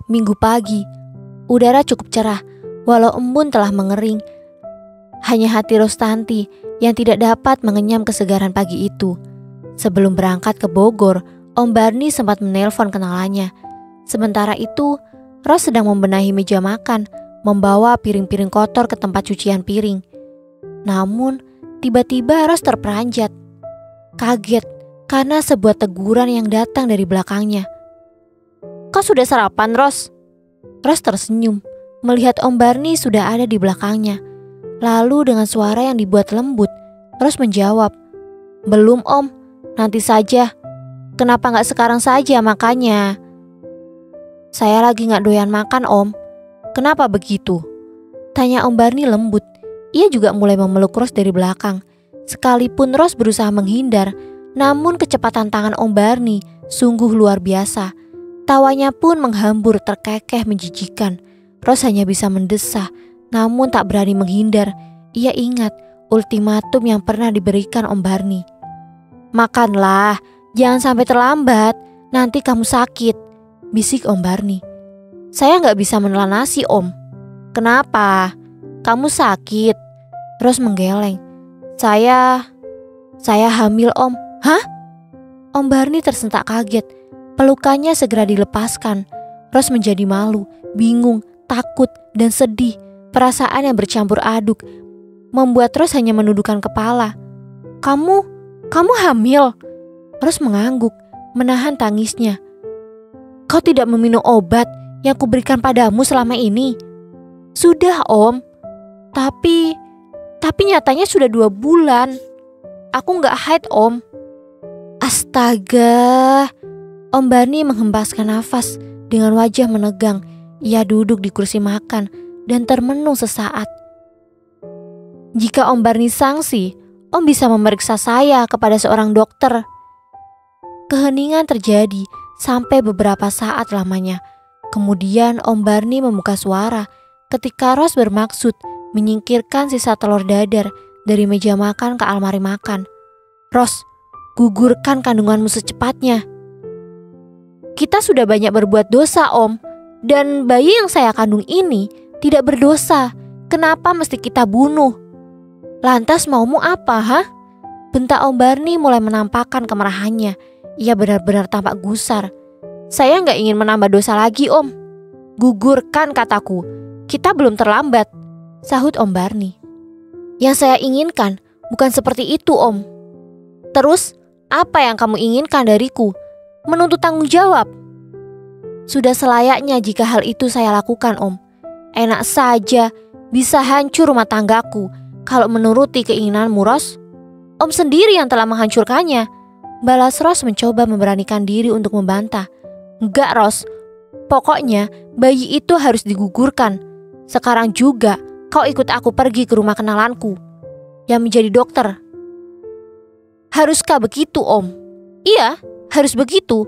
Speaker 1: Minggu pagi, udara cukup cerah, walau embun telah mengering. Hanya hati Rostanti yang tidak dapat mengenyam kesegaran pagi itu. Sebelum berangkat ke Bogor, Om Barni sempat menelpon kenalannya. Sementara itu, Ros sedang membenahi meja makan, membawa piring-piring kotor ke tempat cucian piring. Namun, tiba-tiba Ros terperanjat. Kaget karena sebuah teguran yang datang dari belakangnya. "Kau sudah sarapan, Ros?" Ros tersenyum melihat Om Barni sudah ada di belakangnya. Lalu dengan suara yang dibuat lembut, Ros menjawab, "Belum, Om, nanti saja." "Kenapa gak sekarang saja makannya?" "Saya lagi gak doyan makan, Om." "Kenapa begitu?" tanya Om Barni lembut. Ia juga mulai memeluk Ros dari belakang. Sekalipun Ros berusaha menghindar, namun kecepatan tangan Om Barni sungguh luar biasa. Tawanya pun menghambur terkekeh menjijikan. Ros hanya bisa mendesah, namun tak berani menghindar. Ia ingat ultimatum yang pernah diberikan Om Barni. "Makanlah, jangan sampai terlambat, nanti kamu sakit," bisik Om Barni. "Saya gak bisa menelan nasi, Om." "Kenapa? Kamu sakit?" Ros menggeleng. Saya hamil, Om." "Hah?" Om Barni tersentak kaget. Pelukannya segera dilepaskan. Ros menjadi malu, bingung, takut, dan sedih. Perasaan yang bercampur aduk membuat Ros hanya menundukkan kepala. Kamu hamil?" Ros mengangguk, menahan tangisnya. "Kau tidak meminum obat yang kuberikan padamu selama ini?" "Sudah, Om. Tapi nyatanya sudah 2 bulan. Aku gak haid, Om." "Astaga." Om Barni menghembaskan nafas dengan wajah menegang. Ia duduk di kursi makan dan termenung sesaat. "Jika Om Barni sangsi, Om bisa memeriksa saya kepada seorang dokter." Keheningan terjadi sampai beberapa saat lamanya. Kemudian Om Barni membuka suara ketika Ros bermaksud menyingkirkan sisa telur dadar dari meja makan ke almari makan. "Ros, gugurkan kandunganmu secepatnya." "Kita sudah banyak berbuat dosa, Om. Dan bayi yang saya kandung ini tidak berdosa. Kenapa mesti kita bunuh?" "Lantas maumu apa, hah?" bentak Om Barni mulai menampakkan kemarahannya. Ia benar-benar tampak gusar. "Saya gak ingin menambah dosa lagi, Om. Gugurkan kataku. Kita belum terlambat," sahut Om Barni. "Yang saya inginkan bukan seperti itu, Om." "Terus, apa yang kamu inginkan dariku? Menuntut tanggung jawab?" "Sudah selayaknya jika hal itu saya lakukan, Om. Enak saja, bisa hancur rumah tanggaku kalau menuruti keinginanmu, Ros. Om sendiri yang telah menghancurkannya," balas Ros mencoba memberanikan diri untuk membantah. "Enggak, Ros. Pokoknya bayi itu harus digugurkan. Sekarang juga kau ikut aku pergi ke rumah kenalanku yang menjadi dokter." "Haruskah begitu, Om?" "Iya, harus begitu.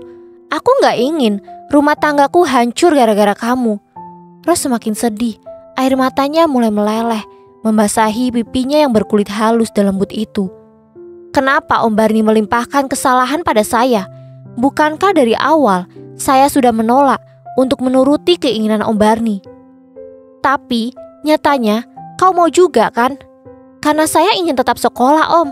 Speaker 1: Aku nggak ingin rumah tanggaku hancur gara-gara kamu. Ros semakin sedih. Air matanya mulai meleleh, membasahi pipinya yang berkulit halus dan lembut itu. Kenapa Om Barni melimpahkan kesalahan pada saya? Bukankah dari awal saya sudah menolak untuk menuruti keinginan Om Barni? Tapi nyatanya kau mau juga kan? Karena saya ingin tetap sekolah, Om.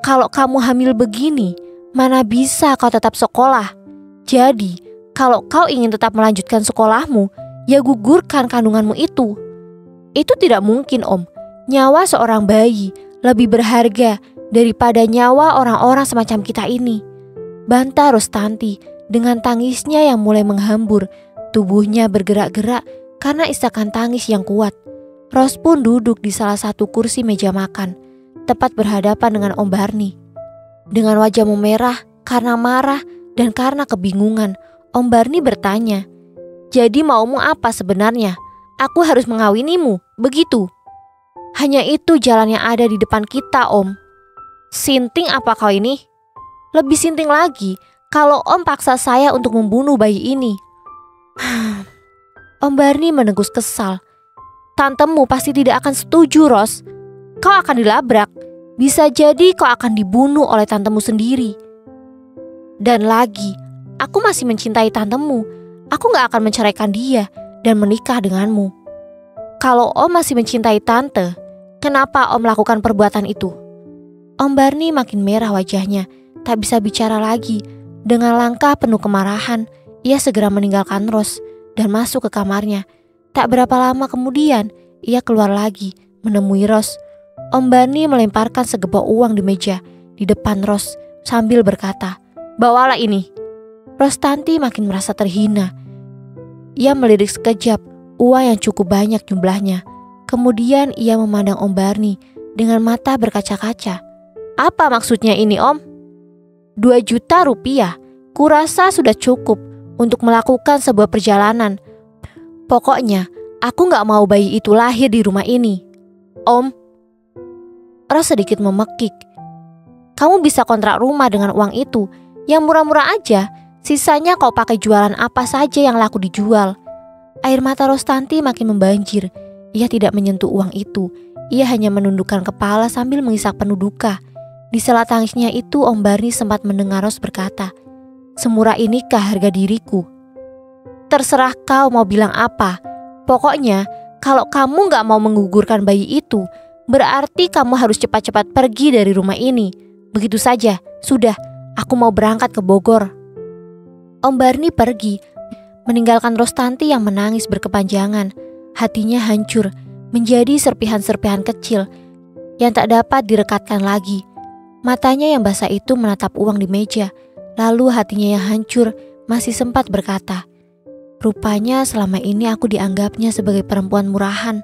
Speaker 1: Kalau kamu hamil begini, mana bisa kau tetap sekolah? Jadi, kalau kau ingin tetap melanjutkan sekolahmu, ya gugurkan kandunganmu itu. Itu tidak mungkin, Om. Nyawa seorang bayi lebih berharga daripada nyawa orang-orang semacam kita ini. Bantah Rostanti dengan tangisnya yang mulai menghambur. Tubuhnya bergerak-gerak karena isakan tangis yang kuat. Ros pun duduk di salah satu kursi meja makan, tepat berhadapan dengan Om Barni. Dengan wajah memerah karena marah dan karena kebingungan, Om Barni bertanya, "Jadi maumu apa sebenarnya? Aku harus mengawinimu, begitu?" Hanya itu jalan yang ada di depan kita, Om. Sinting apa kau ini? Lebih sinting lagi kalau Om paksa saya untuk membunuh bayi ini. Om Barni menengus kesal. Tantemu pasti tidak akan setuju, Ros. Kau akan dilabrak. Bisa jadi kau akan dibunuh oleh tantemu sendiri. Dan lagi, aku masih mencintai tantemu. Aku gak akan menceraikan dia dan menikah denganmu. Kalau Om masih mencintai tante, kenapa Om melakukan perbuatan itu? Om Barni makin merah wajahnya, tak bisa bicara lagi. Dengan langkah penuh kemarahan, ia segera meninggalkan Ros dan masuk ke kamarnya. Tak berapa lama kemudian, ia keluar lagi menemui Ros. Om Barni melemparkan segebok uang di meja di depan Ros sambil berkata, "Bawalah ini." Rostanti makin merasa terhina. Ia melirik sekejap uang yang cukup banyak jumlahnya. Kemudian ia memandang Om Barni dengan mata berkaca-kaca. "Apa maksudnya ini, Om?" 2 juta rupiah. Kurasa sudah cukup untuk melakukan sebuah perjalanan. Pokoknya, aku gak mau bayi itu lahir di rumah ini. Om. Ros sedikit memekik. Kamu bisa kontrak rumah dengan uang itu. Yang murah-murah aja. Sisanya kau pakai jualan apa saja yang laku dijual. Air mata Rostanti makin membanjir. Ia tidak menyentuh uang itu. Ia hanya menundukkan kepala sambil mengisak penuh duka. Di sela tangisnya itu Om Barni sempat mendengar Ros berkata, "Semurah inikah harga diriku?" "Terserah kau mau bilang apa. Pokoknya kalau kamu gak mau menggugurkan bayi itu, berarti kamu harus cepat-cepat pergi dari rumah ini. Begitu saja, sudah, aku mau berangkat ke Bogor." Om Barni pergi, meninggalkan Rostanti yang menangis berkepanjangan. Hatinya hancur, menjadi serpihan-serpihan kecil yang tak dapat direkatkan lagi. Matanya yang basah itu menatap uang di meja, lalu hatinya yang hancur masih sempat berkata, "Rupanya selama ini aku dianggapnya sebagai perempuan murahan.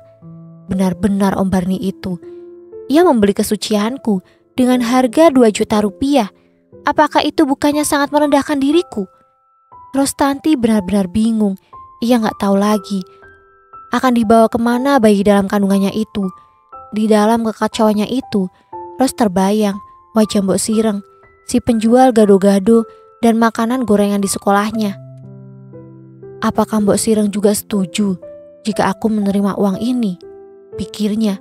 Speaker 1: Benar-benar Om Barni itu. Ia membeli kesucianku dengan harga 2 juta rupiah. Apakah itu bukannya sangat merendahkan diriku?" Rostanti benar-benar bingung. Ia gak tahu lagi akan dibawa kemana bayi dalam kandungannya itu. Di dalam kekacauannya itu, Ros terbayang wajah Mbok Sireng, si penjual gado-gado dan makanan gorengan di sekolahnya. Apakah Mbok Sireng juga setuju jika aku menerima uang ini? Pikirnya,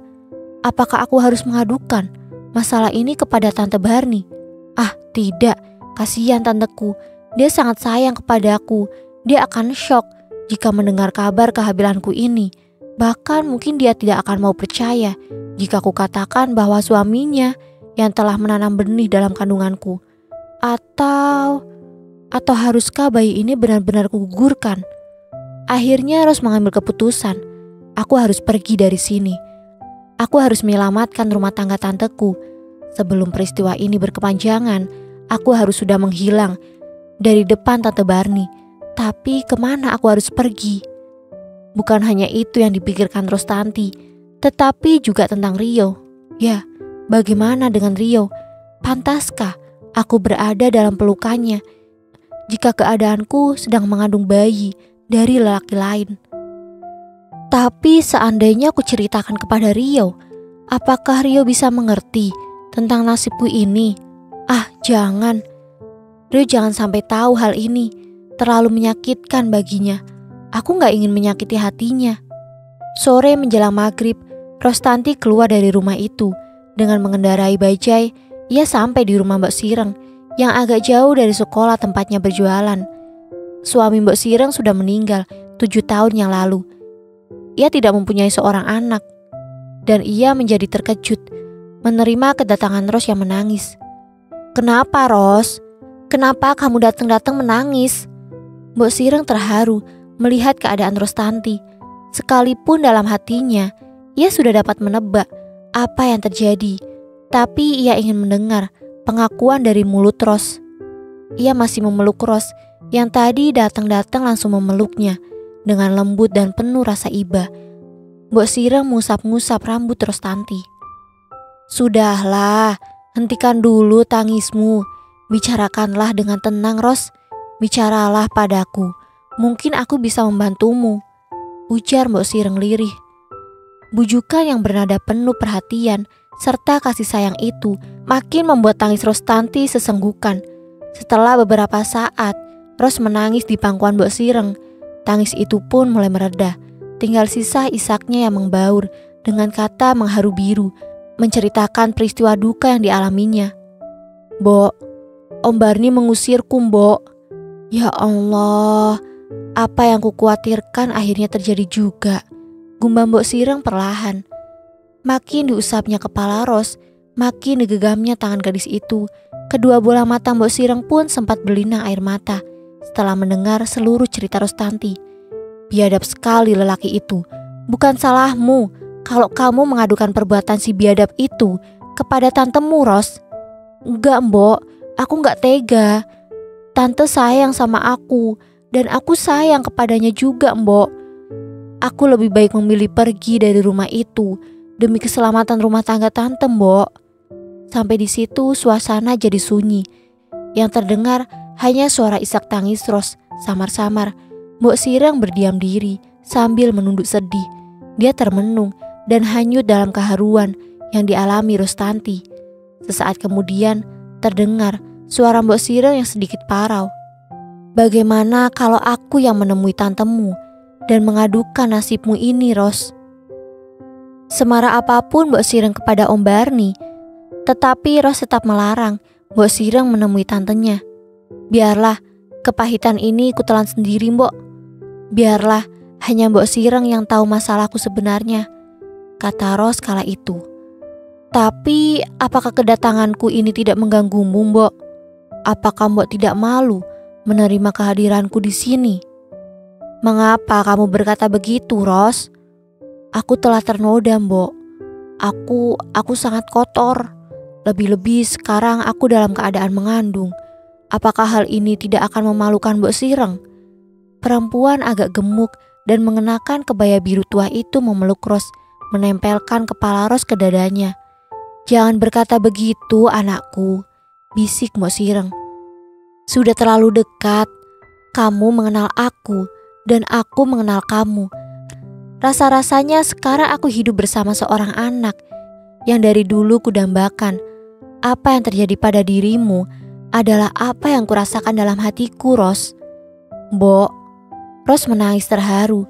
Speaker 1: apakah aku harus mengadukan masalah ini kepada Tante Barni? Ah, tidak, kasihan tanteku. Dia sangat sayang kepadaku. Dia akan shock jika mendengar kabar kehamilanku ini. Bahkan mungkin dia tidak akan mau percaya jika aku katakan bahwa suaminya yang telah menanam benih dalam kandunganku. Atau haruskah bayi ini benar-benar kugugurkan? Akhirnya Ros mengambil keputusan. Aku harus pergi dari sini. Aku harus menyelamatkan rumah tangga tanteku. Sebelum peristiwa ini berkepanjangan, aku harus sudah menghilang dari depan Tante Barni. Tapi kemana aku harus pergi? Bukan hanya itu yang dipikirkan Rostanti, tetapi juga tentang Rio. Ya, bagaimana dengan Rio? Pantaskah aku berada dalam pelukannya jika keadaanku sedang mengandung bayi dari lelaki lain? Tapi seandainya aku ceritakan kepada Rio, apakah Rio bisa mengerti tentang nasibku ini? Ah, jangan. Rio jangan sampai tahu hal ini. Terlalu menyakitkan baginya. Aku gak ingin menyakiti hatinya. Sore menjelang maghrib, Rostanti keluar dari rumah itu. Dengan mengendarai bajai, ia sampai di rumah Mbak Sireng yang agak jauh dari sekolah tempatnya berjualan. Suami Mbak Sireng sudah meninggal 7 tahun yang lalu. Ia tidak mempunyai seorang anak. Dan ia menjadi terkejut menerima kedatangan Ros yang menangis. "Kenapa, Ros? Kenapa kamu datang-datang menangis?" Mbok Sireng terharu melihat keadaan Rostanti. Sekalipun dalam hatinya, ia sudah dapat menebak apa yang terjadi. Tapi ia ingin mendengar pengakuan dari mulut Ros. Ia masih memeluk Ros yang tadi datang-datang langsung memeluknya dengan lembut dan penuh rasa iba. Mbok Sireng mengusap-ngusap rambut Rostanti. "Sudahlah, hentikan dulu tangismu. Bicarakanlah dengan tenang, Ros. Bicaralah padaku. Mungkin aku bisa membantumu," ujar Mbok Sireng lirih. Bujukan yang bernada penuh perhatian serta kasih sayang itu makin membuat tangis Rostanti sesenggukan. Setelah beberapa saat, Ros menangis di pangkuan Mbok Sireng. Tangis itu pun mulai mereda. Tinggal sisa isaknya yang membaur dengan kata mengharu biru, menceritakan peristiwa duka yang dialaminya. "Mbok, Om Barni mengusirku, Mbok. Ya Allah, apa yang kukhawatirkan akhirnya terjadi juga," gumam Mbok Sireng perlahan. Makin diusapnya kepala Ros, makin digegamnya tangan gadis itu. Kedua bola mata Mbok Sireng pun sempat berlinang air mata setelah mendengar seluruh cerita Rostanti. "Biadab sekali lelaki itu. Bukan salahmu kalau kamu mengadukan perbuatan si biadab itu kepada tantemu, Ros." "Enggak, Mbok. Aku enggak tega. Tante sayang sama aku dan aku sayang kepadanya juga, Mbok. Aku lebih baik memilih pergi dari rumah itu demi keselamatan rumah tangga tante, Mbok." Sampai di situ suasana jadi sunyi. Yang terdengar hanya suara isak tangis Ros samar-samar. Mbok Sireng berdiam diri sambil menunduk sedih. Dia termenung dan hanyut dalam keharuan yang dialami Rostanti. Sesaat kemudian terdengar suara Mbok Sireng yang sedikit parau. "Bagaimana kalau aku yang menemui tantemu dan mengadukan nasibmu ini, Ros?" Semarah apapun Mbok Sireng kepada Om Barni, tetapi Ros tetap melarang Mbok Sireng menemui tantenya. "Biarlah kepahitan ini kutelan sendiri, Mbok. Biarlah hanya Mbok Sireng yang tahu masalahku sebenarnya," kata Ros kala itu. "Tapi apakah kedatanganku ini tidak mengganggumu, Mbok? Apakah Mbok tidak malu menerima kehadiranku di sini?" "Mengapa kamu berkata begitu, Ros? Aku telah ternoda, Mbok. Aku sangat kotor. Lebih-lebih sekarang aku dalam keadaan mengandung. Apakah hal ini tidak akan memalukan Mbok Sireng?" Perempuan agak gemuk dan mengenakan kebaya biru tua itu memeluk Ros, menempelkan kepala Ros ke dadanya. "Jangan berkata begitu, anakku," bisik Mbok Sireng. "Sudah terlalu dekat. Kamu mengenal aku dan aku mengenal kamu. Rasa-rasanya sekarang aku hidup bersama seorang anak yang dari dulu kudambakan. Apa yang terjadi pada dirimu adalah apa yang kurasakan dalam hatiku, Ros." "Mbok," Ros menangis terharu.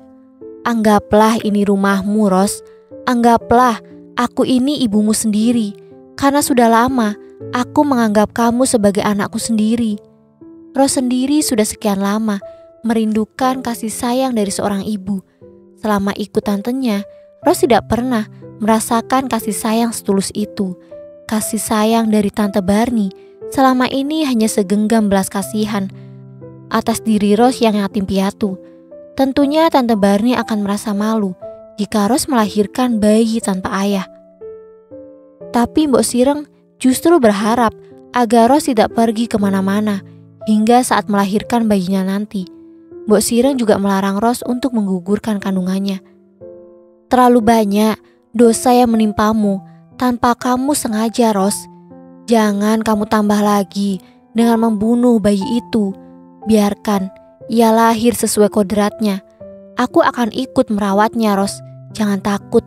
Speaker 1: "Anggaplah ini rumahmu, Ros. Anggaplah aku ini ibumu sendiri. Karena sudah lama aku menganggap kamu sebagai anakku sendiri." Ros sendiri sudah sekian lama merindukan kasih sayang dari seorang ibu. Selama ikut tantenya, Ros tidak pernah merasakan kasih sayang setulus itu. Kasih sayang dari Tante Barni selama ini hanya segenggam belas kasihan atas diri Ros yang yatim piatu. Tentunya Tante Barni akan merasa malu jika Ros melahirkan bayi tanpa ayah. Tapi Mbok Sireng justru berharap agar Ros tidak pergi kemana-mana hingga saat melahirkan bayinya nanti. Mbok Sireng juga melarang Ros untuk menggugurkan kandungannya. "Terlalu banyak dosa yang menimpamu tanpa kamu sengaja, Ros. Jangan kamu tambah lagi dengan membunuh bayi itu. Biarkan ia lahir sesuai kodratnya. Aku akan ikut merawatnya, Ros. Jangan takut.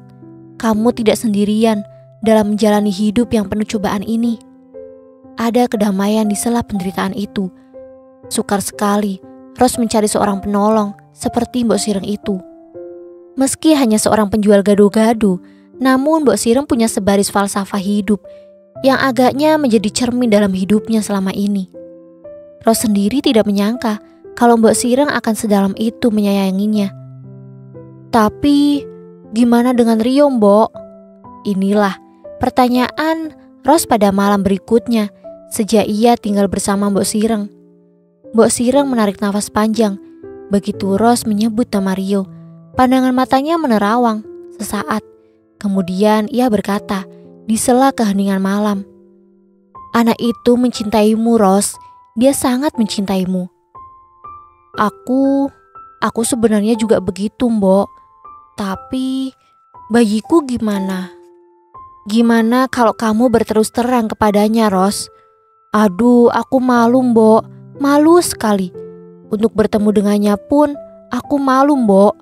Speaker 1: Kamu tidak sendirian dalam menjalani hidup yang penuh cobaan ini." Ada kedamaian di sela penderitaan itu. Sukar sekali Ros mencari seorang penolong seperti Mbok Sireng itu. Meski hanya seorang penjual gado-gado, namun Mbok Sireng punya sebaris falsafah hidup yang agaknya menjadi cermin dalam hidupnya selama ini. Ros sendiri tidak menyangka kalau Mbok Sireng akan sedalam itu menyayanginya. Tapi gimana dengan Rio, Mbok? Inilah pertanyaan Ros pada malam berikutnya sejak ia tinggal bersama Mbok Sireng. Mbok Sireng menarik nafas panjang. Begitu Ros menyebut nama Rio, pandangan matanya menerawang sesaat. Kemudian ia berkata di sela keheningan malam, "Anak itu mencintaimu, Ros. Dia sangat mencintaimu." Aku sebenarnya juga begitu, Mbok. Tapi bayiku gimana? Gimana kalau kamu berterus terang kepadanya, Ros? Aduh, aku malu, Mbok. Malu sekali. Untuk bertemu dengannya pun aku malu, Mbok.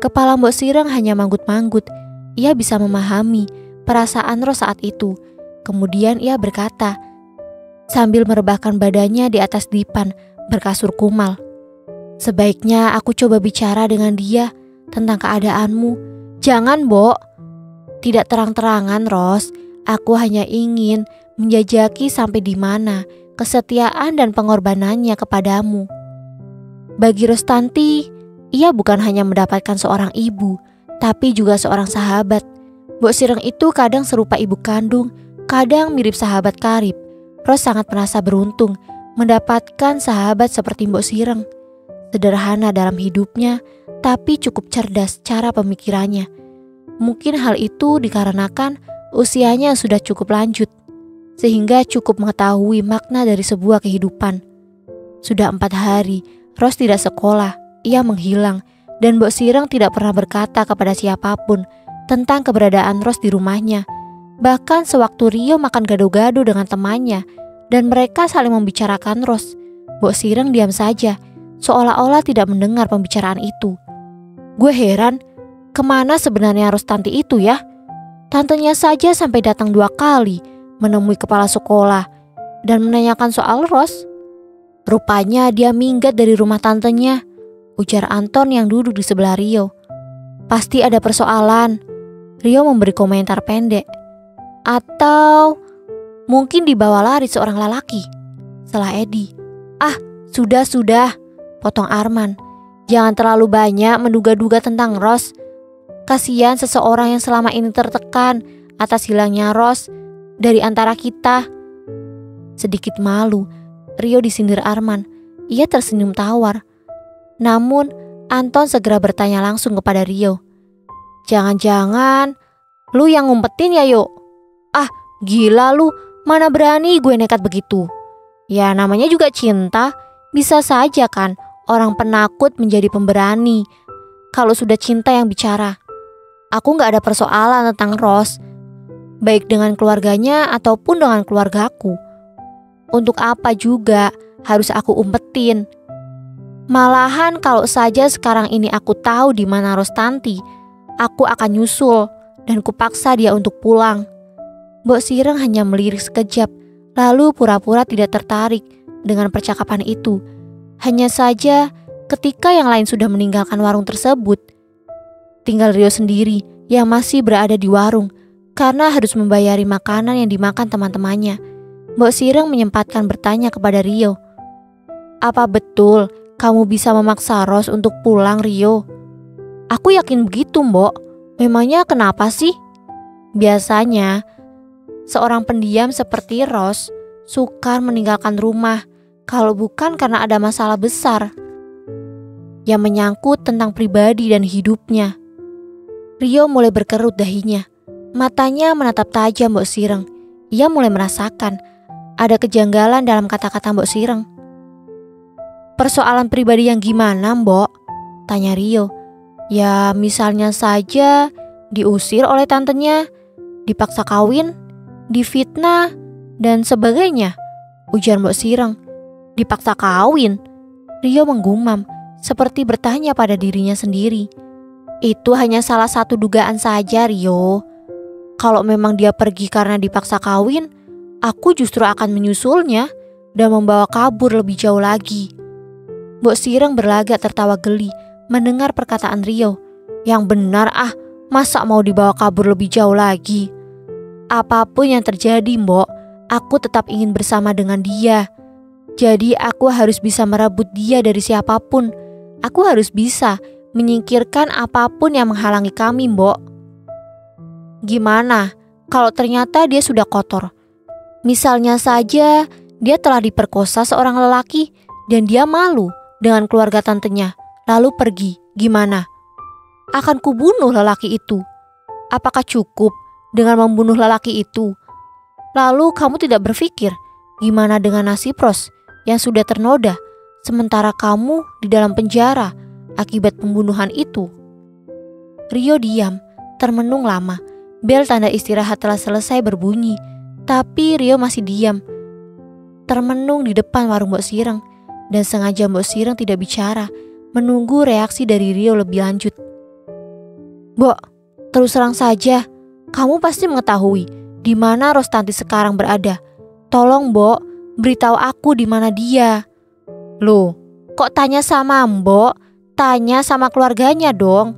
Speaker 1: Kepala Mbok Sireng hanya manggut-manggut. Ia bisa memahami perasaan Ros saat itu. Kemudian ia berkata sambil merebahkan badannya di atas dipan berkasur kumal, "Sebaiknya aku coba bicara dengan dia tentang keadaanmu." "Jangan, Mbok." "Tidak terang-terangan, Ros. Aku hanya ingin menjajaki sampai di mana kesetiaan dan pengorbanannya kepadamu." Bagi Rostanti, ia bukan hanya mendapatkan seorang ibu, tapi juga seorang sahabat. Mbok Sireng itu kadang serupa ibu kandung, kadang mirip sahabat karib. Ros sangat merasa beruntung mendapatkan sahabat seperti Mbok Sireng. Sederhana dalam hidupnya, tapi cukup cerdas cara pemikirannya. Mungkin hal itu dikarenakan usianya sudah cukup lanjut, sehingga cukup mengetahui makna dari sebuah kehidupan. Sudah 4 hari, Ros tidak sekolah, ia menghilang, dan Mbok Sireng tidak pernah berkata kepada siapapun tentang keberadaan Ros di rumahnya. Bahkan sewaktu Rio makan gado-gado dengan temannya, dan mereka saling membicarakan Ros, Mbok Sireng diam saja, seolah-olah tidak mendengar pembicaraan itu. Gue heran, kemana sebenarnya Rostanti itu ya? Tantenya saja sampai datang 2 kali menemui kepala sekolah dan menanyakan soal Ros. Rupanya dia minggat dari rumah tantenya, ujar Anton yang duduk di sebelah Rio. Pasti ada persoalan. Rio memberi komentar pendek. Atau mungkin dibawa lari seorang lelaki, salah Edi. Ah, sudah, potong Arman. Jangan terlalu banyak menduga-duga tentang Ros. Kasihan seseorang yang selama ini tertekan atas hilangnya Ros dari antara kita. Sedikit malu, Rio disindir Arman. Ia tersenyum tawar. Namun Anton segera bertanya langsung kepada Rio. Jangan-jangan lu yang ngumpetin ya, Yuk? Ah, gila lu, mana berani gue nekat begitu. Ya namanya juga cinta, bisa saja kan orang penakut menjadi pemberani kalau sudah cinta yang bicara. Aku gak ada persoalan tentang Ros, baik dengan keluarganya ataupun dengan keluargaku. Untuk apa juga harus aku umpetin? Malahan kalau saja sekarang ini aku tahu di mana Rostanti, aku akan nyusul dan kupaksa dia untuk pulang. Mbok Sireng hanya melirik sekejap, lalu pura-pura tidak tertarik dengan percakapan itu. Hanya saja ketika yang lain sudah meninggalkan warung tersebut, tinggal Rio sendiri yang masih berada di warung karena harus membayari makanan yang dimakan teman-temannya. Mbok Sireng menyempatkan bertanya kepada Rio, "Apa betul kamu bisa memaksa Ros untuk pulang, Rio?" "Aku yakin begitu, Mbok. Memangnya kenapa sih?" Biasanya seorang pendiam seperti Ros sukar meninggalkan rumah kalau bukan karena ada masalah besar yang menyangkut tentang pribadi dan hidupnya. Rio mulai berkerut dahinya. Matanya menatap tajam Mbok Sireng. Ia mulai merasakan ada kejanggalan dalam kata-kata Mbok Sireng. "Persoalan pribadi yang gimana, Mbok?" tanya Rio. "Ya misalnya saja diusir oleh tantenya, dipaksa kawin, difitnah, dan sebagainya," ujar Mbok Sireng. "Dipaksa kawin?" Rio menggumam, seperti bertanya pada dirinya sendiri. Itu hanya salah satu dugaan saja, Rio. Kalau memang dia pergi karena dipaksa kawin, aku justru akan menyusulnya. dan membawa kabur lebih jauh lagi. Mbok Sireng berlagak tertawa geli mendengar perkataan Rio. Yang benar masa mau dibawa kabur lebih jauh lagi? Apapun yang terjadi, Mbok, aku tetap ingin bersama dengan dia. Jadi aku harus bisa merebut dia dari siapapun. Aku harus bisa menyingkirkan apapun yang menghalangi kami, Mbok. Gimana kalau ternyata dia sudah kotor? Misalnya saja dia telah diperkosa seorang lelaki dan dia malu dengan keluarga tantenya, lalu pergi. Gimana? Akan kubunuh lelaki itu. Apakah cukup dengan membunuh lelaki itu? Lalu kamu tidak berpikir gimana dengan nasib Ros yang sudah ternoda sementara kamu di dalam penjara akibat pembunuhan itu? Rio diam, termenung lama. Bel tanda istirahat telah selesai berbunyi, tapi Rio masih diam, termenung di depan warung Mbok Sireng, dan sengaja Mbok Sireng tidak bicara, menunggu reaksi dari Rio lebih lanjut. Mbok, terus terang saja, kamu pasti mengetahui di mana Rostanti sekarang berada. Tolong Mbok, beritahu aku di mana dia. Loh, kok tanya sama Mbok? Tanya sama keluarganya dong.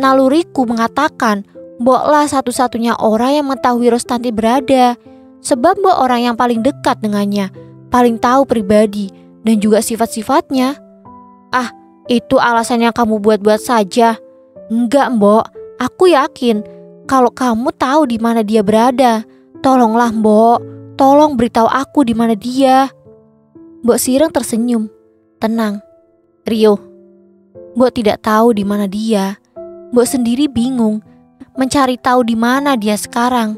Speaker 1: Naluriku mengatakan Mboklah satu-satunya orang yang mengetahui Rostanti berada. Sebab Mbok orang yang paling dekat dengannya, paling tahu pribadi dan juga sifat-sifatnya. Itu alasan yang kamu buat-buat saja. Enggak, Mbok, aku yakin kalau kamu tahu di mana dia berada. Tolonglah, Mbok, tolong beritahu aku di mana dia. Mbok Sireng tersenyum, tenang. Rio, Mbok tidak tahu di mana dia. Mbok sendiri bingung mencari tahu di mana dia sekarang.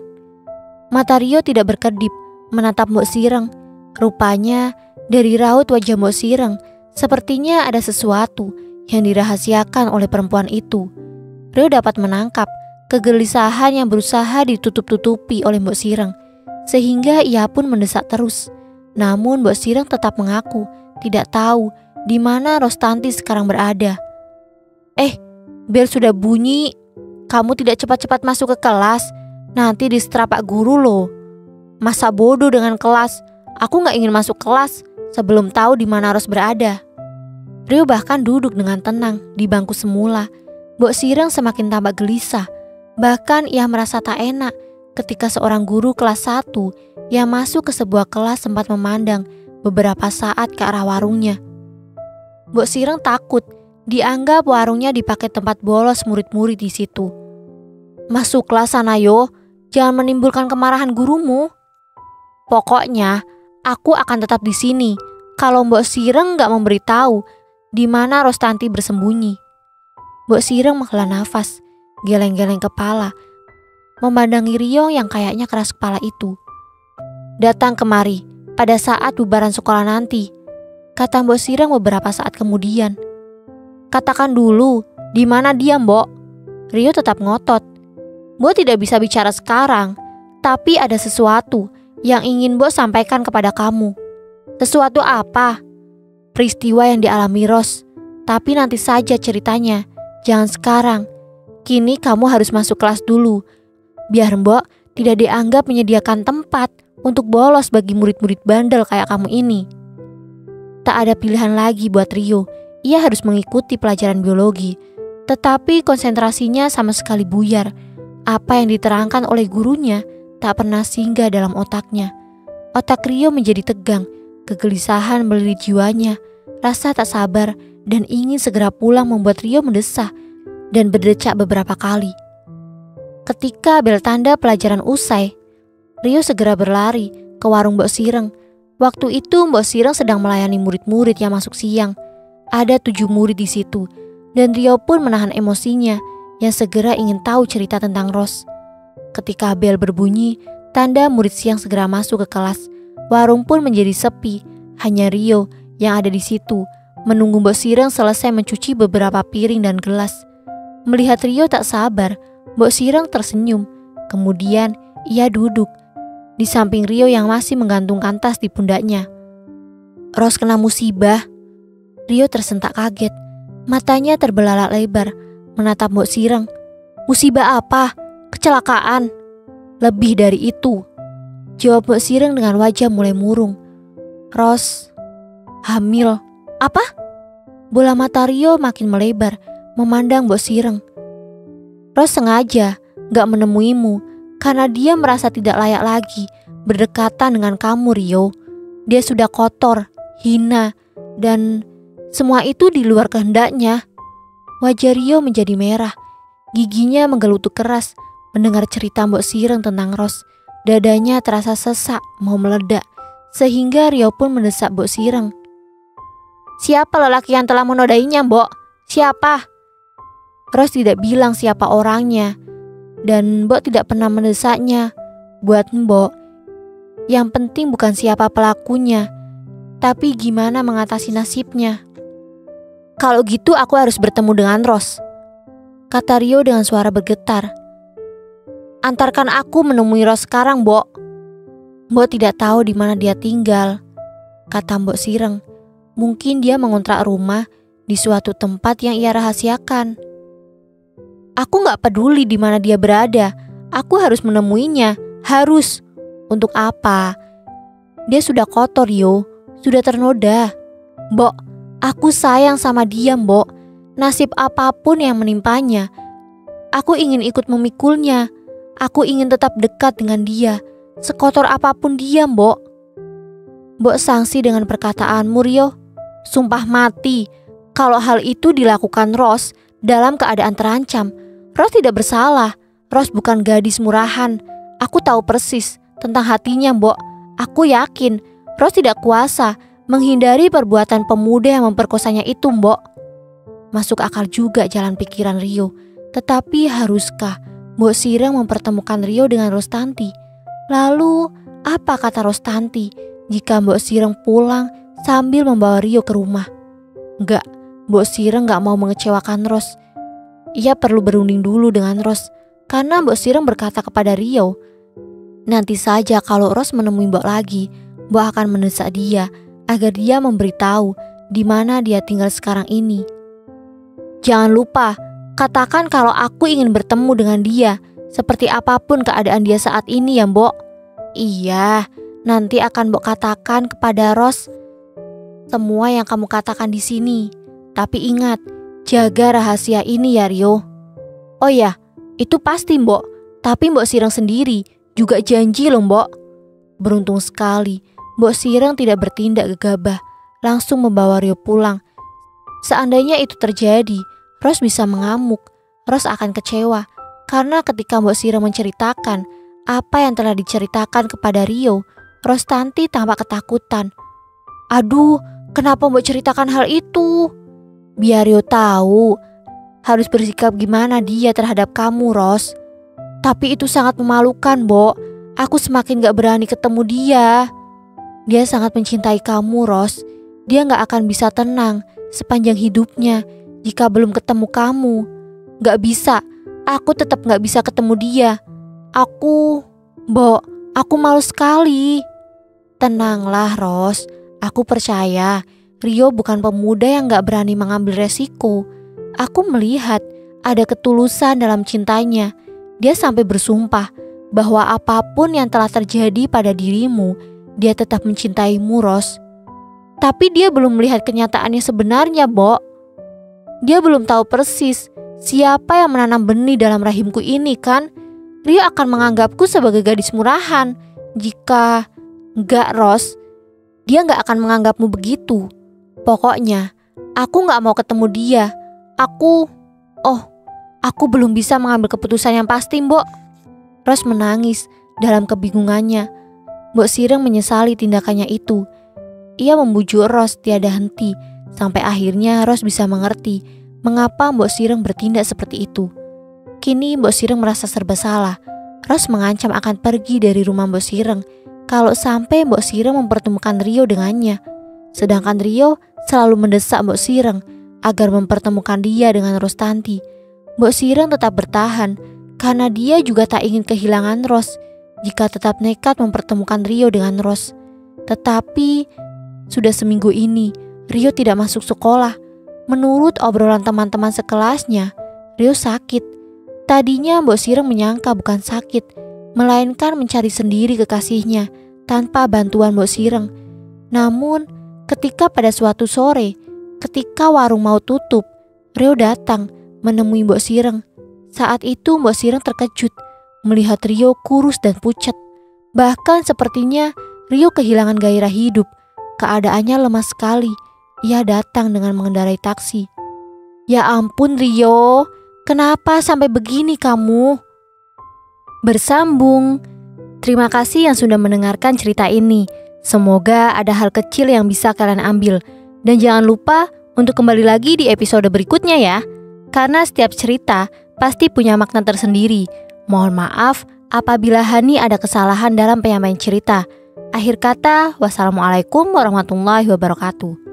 Speaker 1: Mata Rio tidak berkedip menatap Mbok Sireng. Rupanya dari raut wajah Mbok Sireng sepertinya ada sesuatu yang dirahasiakan oleh perempuan itu. Rio dapat menangkap kegelisahan yang berusaha ditutup-tutupi oleh Mbok Sireng, sehingga ia pun mendesak terus. Namun Mbok Sireng tetap mengaku tidak tahu di mana Rostanti sekarang berada. Bel sudah bunyi. Kamu tidak cepat-cepat masuk ke kelas, nanti disetrap Pak Guru loh. Masa bodoh dengan kelas? Aku gak ingin masuk kelas sebelum tahu di mana Ros berada. Rio bahkan duduk dengan tenang di bangku semula. Mbok Sireng semakin tambah gelisah. Bahkan ia merasa tak enak ketika seorang guru kelas 1 yang masuk ke sebuah kelas sempat memandang beberapa saat ke arah warungnya. Mbok Sireng takut dianggap warungnya dipakai tempat bolos murid-murid di situ. Masuklah sana yo, jangan menimbulkan kemarahan gurumu. Pokoknya aku akan tetap di sini kalau Mbok Sireng gak memberitahu di mana Rostanti bersembunyi. Mbok Sireng menghela nafas, geleng-geleng kepala, memandangi Rio yang kayaknya keras kepala itu. Datang kemari pada saat bubaran sekolah nanti, kata Mbok Sireng beberapa saat kemudian. Katakan dulu, di mana dia, Mbok? Rio tetap ngotot. Mbok tidak bisa bicara sekarang, tapi ada sesuatu yang ingin Mbok sampaikan kepada kamu. Sesuatu apa? Peristiwa yang dialami Ros, tapi nanti saja ceritanya, jangan sekarang. Kini kamu harus masuk kelas dulu, biar Mbok tidak dianggap menyediakan tempat untuk bolos bagi murid-murid bandel kayak kamu ini. Tak ada pilihan lagi buat Rio. Ia harus mengikuti pelajaran biologi, tetapi konsentrasinya sama sekali buyar. Apa yang diterangkan oleh gurunya tak pernah singgah dalam otaknya. Otak Rio menjadi tegang, kegelisahan melilit jiwanya. Rasa tak sabar dan ingin segera pulang membuat Rio mendesah dan berdecak beberapa kali. Ketika bel tanda pelajaran usai, Rio segera berlari ke warung Mbok Sireng. Waktu itu Mbok Sireng sedang melayani murid-murid yang masuk siang. Ada 7 murid di situ, dan Rio pun menahan emosinya yang segera ingin tahu cerita tentang Ros. Ketika bel berbunyi, tanda murid siang segera masuk ke kelas. Warung pun menjadi sepi, hanya Rio yang ada di situ, menunggu Mbok Sireng selesai mencuci beberapa piring dan gelas. Melihat Rio tak sabar, Mbok Sireng tersenyum. Kemudian ia duduk di samping Rio yang masih menggantungkan tas di pundaknya. Ros kena musibah. Rio tersentak kaget, matanya terbelalak lebar, menatap Mbok Sireng. Musibah apa? Kecelakaan? Lebih dari itu, jawab Mbok Sireng dengan wajah mulai murung. Ros hamil. Apa? Bola mata Rio makin melebar, memandang Mbok Sireng. Ros sengaja gak menemuimu karena dia merasa tidak layak lagi berdekatan dengan kamu, Rio. Dia sudah kotor, hina, dan semua itu di luar kehendaknya. Wajah Rio menjadi merah, giginya menggelutuk keras mendengar cerita Mbok Sireng tentang Ros. Dadanya terasa sesak mau meledak, sehingga Rio pun mendesak Mbok Sireng. Siapa lelaki yang telah menodainya, Mbok? Siapa? Ros tidak bilang siapa orangnya, dan Mbok tidak pernah mendesaknya. Buat Mbok, yang penting bukan siapa pelakunya, tapi gimana mengatasi nasibnya. Kalau gitu aku harus bertemu dengan Ros, kata Rio dengan suara bergetar. Antarkan aku menemui Ros sekarang, Mbok. Mbok tidak tahu di mana dia tinggal, kata Mbok Sireng. Mungkin dia mengontrak rumah di suatu tempat yang ia rahasiakan. Aku gak peduli di mana dia berada. Aku harus menemuinya. Harus. Untuk apa? Dia sudah kotor, Rio. Sudah ternoda. Mbok, aku sayang sama dia, Mbok. Nasib apapun yang menimpanya, aku ingin ikut memikulnya. Aku ingin tetap dekat dengan dia, sekotor apapun dia, Mbok. Mbok sangsi dengan perkataanmu, Rio. Sumpah mati, kalau hal itu dilakukan Ros dalam keadaan terancam. Ros tidak bersalah. Ros bukan gadis murahan. Aku tahu persis tentang hatinya, Mbok. Aku yakin Ros tidak kuasa menghindari perbuatan pemuda yang memperkosanya itu, Mbok. Masuk akal juga jalan pikiran Rio. Tetapi haruskah Mbok Sireng mempertemukan Rio dengan Rostanti? Lalu apa kata Rostanti jika Mbok Sireng pulang sambil membawa Rio ke rumah? Enggak, Mbok Sireng gak mau mengecewakan Ros. Ia perlu berunding dulu dengan Ros, karena Mbok Sireng berkata kepada Rio, nanti saja kalau Ros menemui Mbok lagi, Mbok akan mendesak dia agar dia memberitahu di mana dia tinggal sekarang ini. Jangan lupa, katakan kalau aku ingin bertemu dengan dia, seperti apapun keadaan dia saat ini ya, Mbok. Iya, nanti akan Mbok katakan kepada Ros semua yang kamu katakan di sini. Tapi ingat, jaga rahasia ini ya, Rio. Oh ya, itu pasti, Mbok. Tapi Mbok Sireng sendiri juga janji loh, Mbok. Beruntung sekali, Mbok Sireng tidak bertindak gegabah, langsung membawa Rio pulang. Seandainya itu terjadi, Ros bisa mengamuk. Ros akan kecewa, karena ketika Mbok Sireng menceritakan apa yang telah diceritakan kepada Rio, Rostanti tampak ketakutan. Aduh, kenapa Mbok ceritakan hal itu? Biar Rio tahu harus bersikap gimana dia terhadap kamu, Ros. Tapi itu sangat memalukan, Mbok. Aku semakin gak berani ketemu dia. Dia sangat mencintai kamu, Ros. Dia gak akan bisa tenang sepanjang hidupnya jika belum ketemu kamu. Gak bisa. Aku tetap gak bisa ketemu dia. Mbok, aku malu sekali. Tenanglah, Ros. Aku percaya Rio bukan pemuda yang gak berani mengambil resiko. Aku melihat ada ketulusan dalam cintanya. Dia sampai bersumpah bahwa apapun yang telah terjadi pada dirimu, dia tetap mencintaimu, Ros. Tapi dia belum melihat kenyataannya sebenarnya, Mbok. Dia belum tahu persis siapa yang menanam benih dalam rahimku ini, kan? Rio akan menganggapku sebagai gadis murahan. Jika enggak, Ros, dia gak akan menganggapmu begitu. Pokoknya, aku gak mau ketemu dia. Aku belum bisa mengambil keputusan yang pasti, Mbok. Ros menangis dalam kebingungannya. Mbok Sireng menyesali tindakannya itu. Ia membujuk Ros tiada henti, sampai akhirnya Ros bisa mengerti mengapa Mbok Sireng bertindak seperti itu. Kini Mbok Sireng merasa serba salah. Ros mengancam akan pergi dari rumah Mbok Sireng kalau sampai Mbok Sireng mempertemukan Rio dengannya. Sedangkan Rio selalu mendesak Mbok Sireng agar mempertemukan dia dengan Rostanti. Mbok Sireng tetap bertahan karena dia juga tak ingin kehilangan Ros jika tetap nekat mempertemukan Rio dengan Ros. Tetapi sudah seminggu ini Rio tidak masuk sekolah. Menurut obrolan teman-teman sekelasnya, Rio sakit. Tadinya Mbok Sireng menyangka bukan sakit, melainkan mencari sendiri kekasihnya tanpa bantuan Mbok Sireng. Namun, ketika pada suatu sore, ketika warung mau tutup, Rio datang menemui Mbok Sireng. Saat itu Mbok Sireng terkejut melihat Rio kurus dan pucat. Bahkan sepertinya Rio kehilangan gairah hidup. Keadaannya lemas sekali. Ia datang dengan mengendarai taksi. "Ya ampun Rio, kenapa sampai begini kamu?" Bersambung. Terima kasih yang sudah mendengarkan cerita ini. Semoga ada hal kecil yang bisa kalian ambil. Dan jangan lupa untuk kembali lagi di episode berikutnya ya. Karena setiap cerita pasti punya makna tersendiri. Mohon maaf apabila Hani ada kesalahan dalam penyampaian cerita. Akhir kata, wassalamualaikum warahmatullahi wabarakatuh.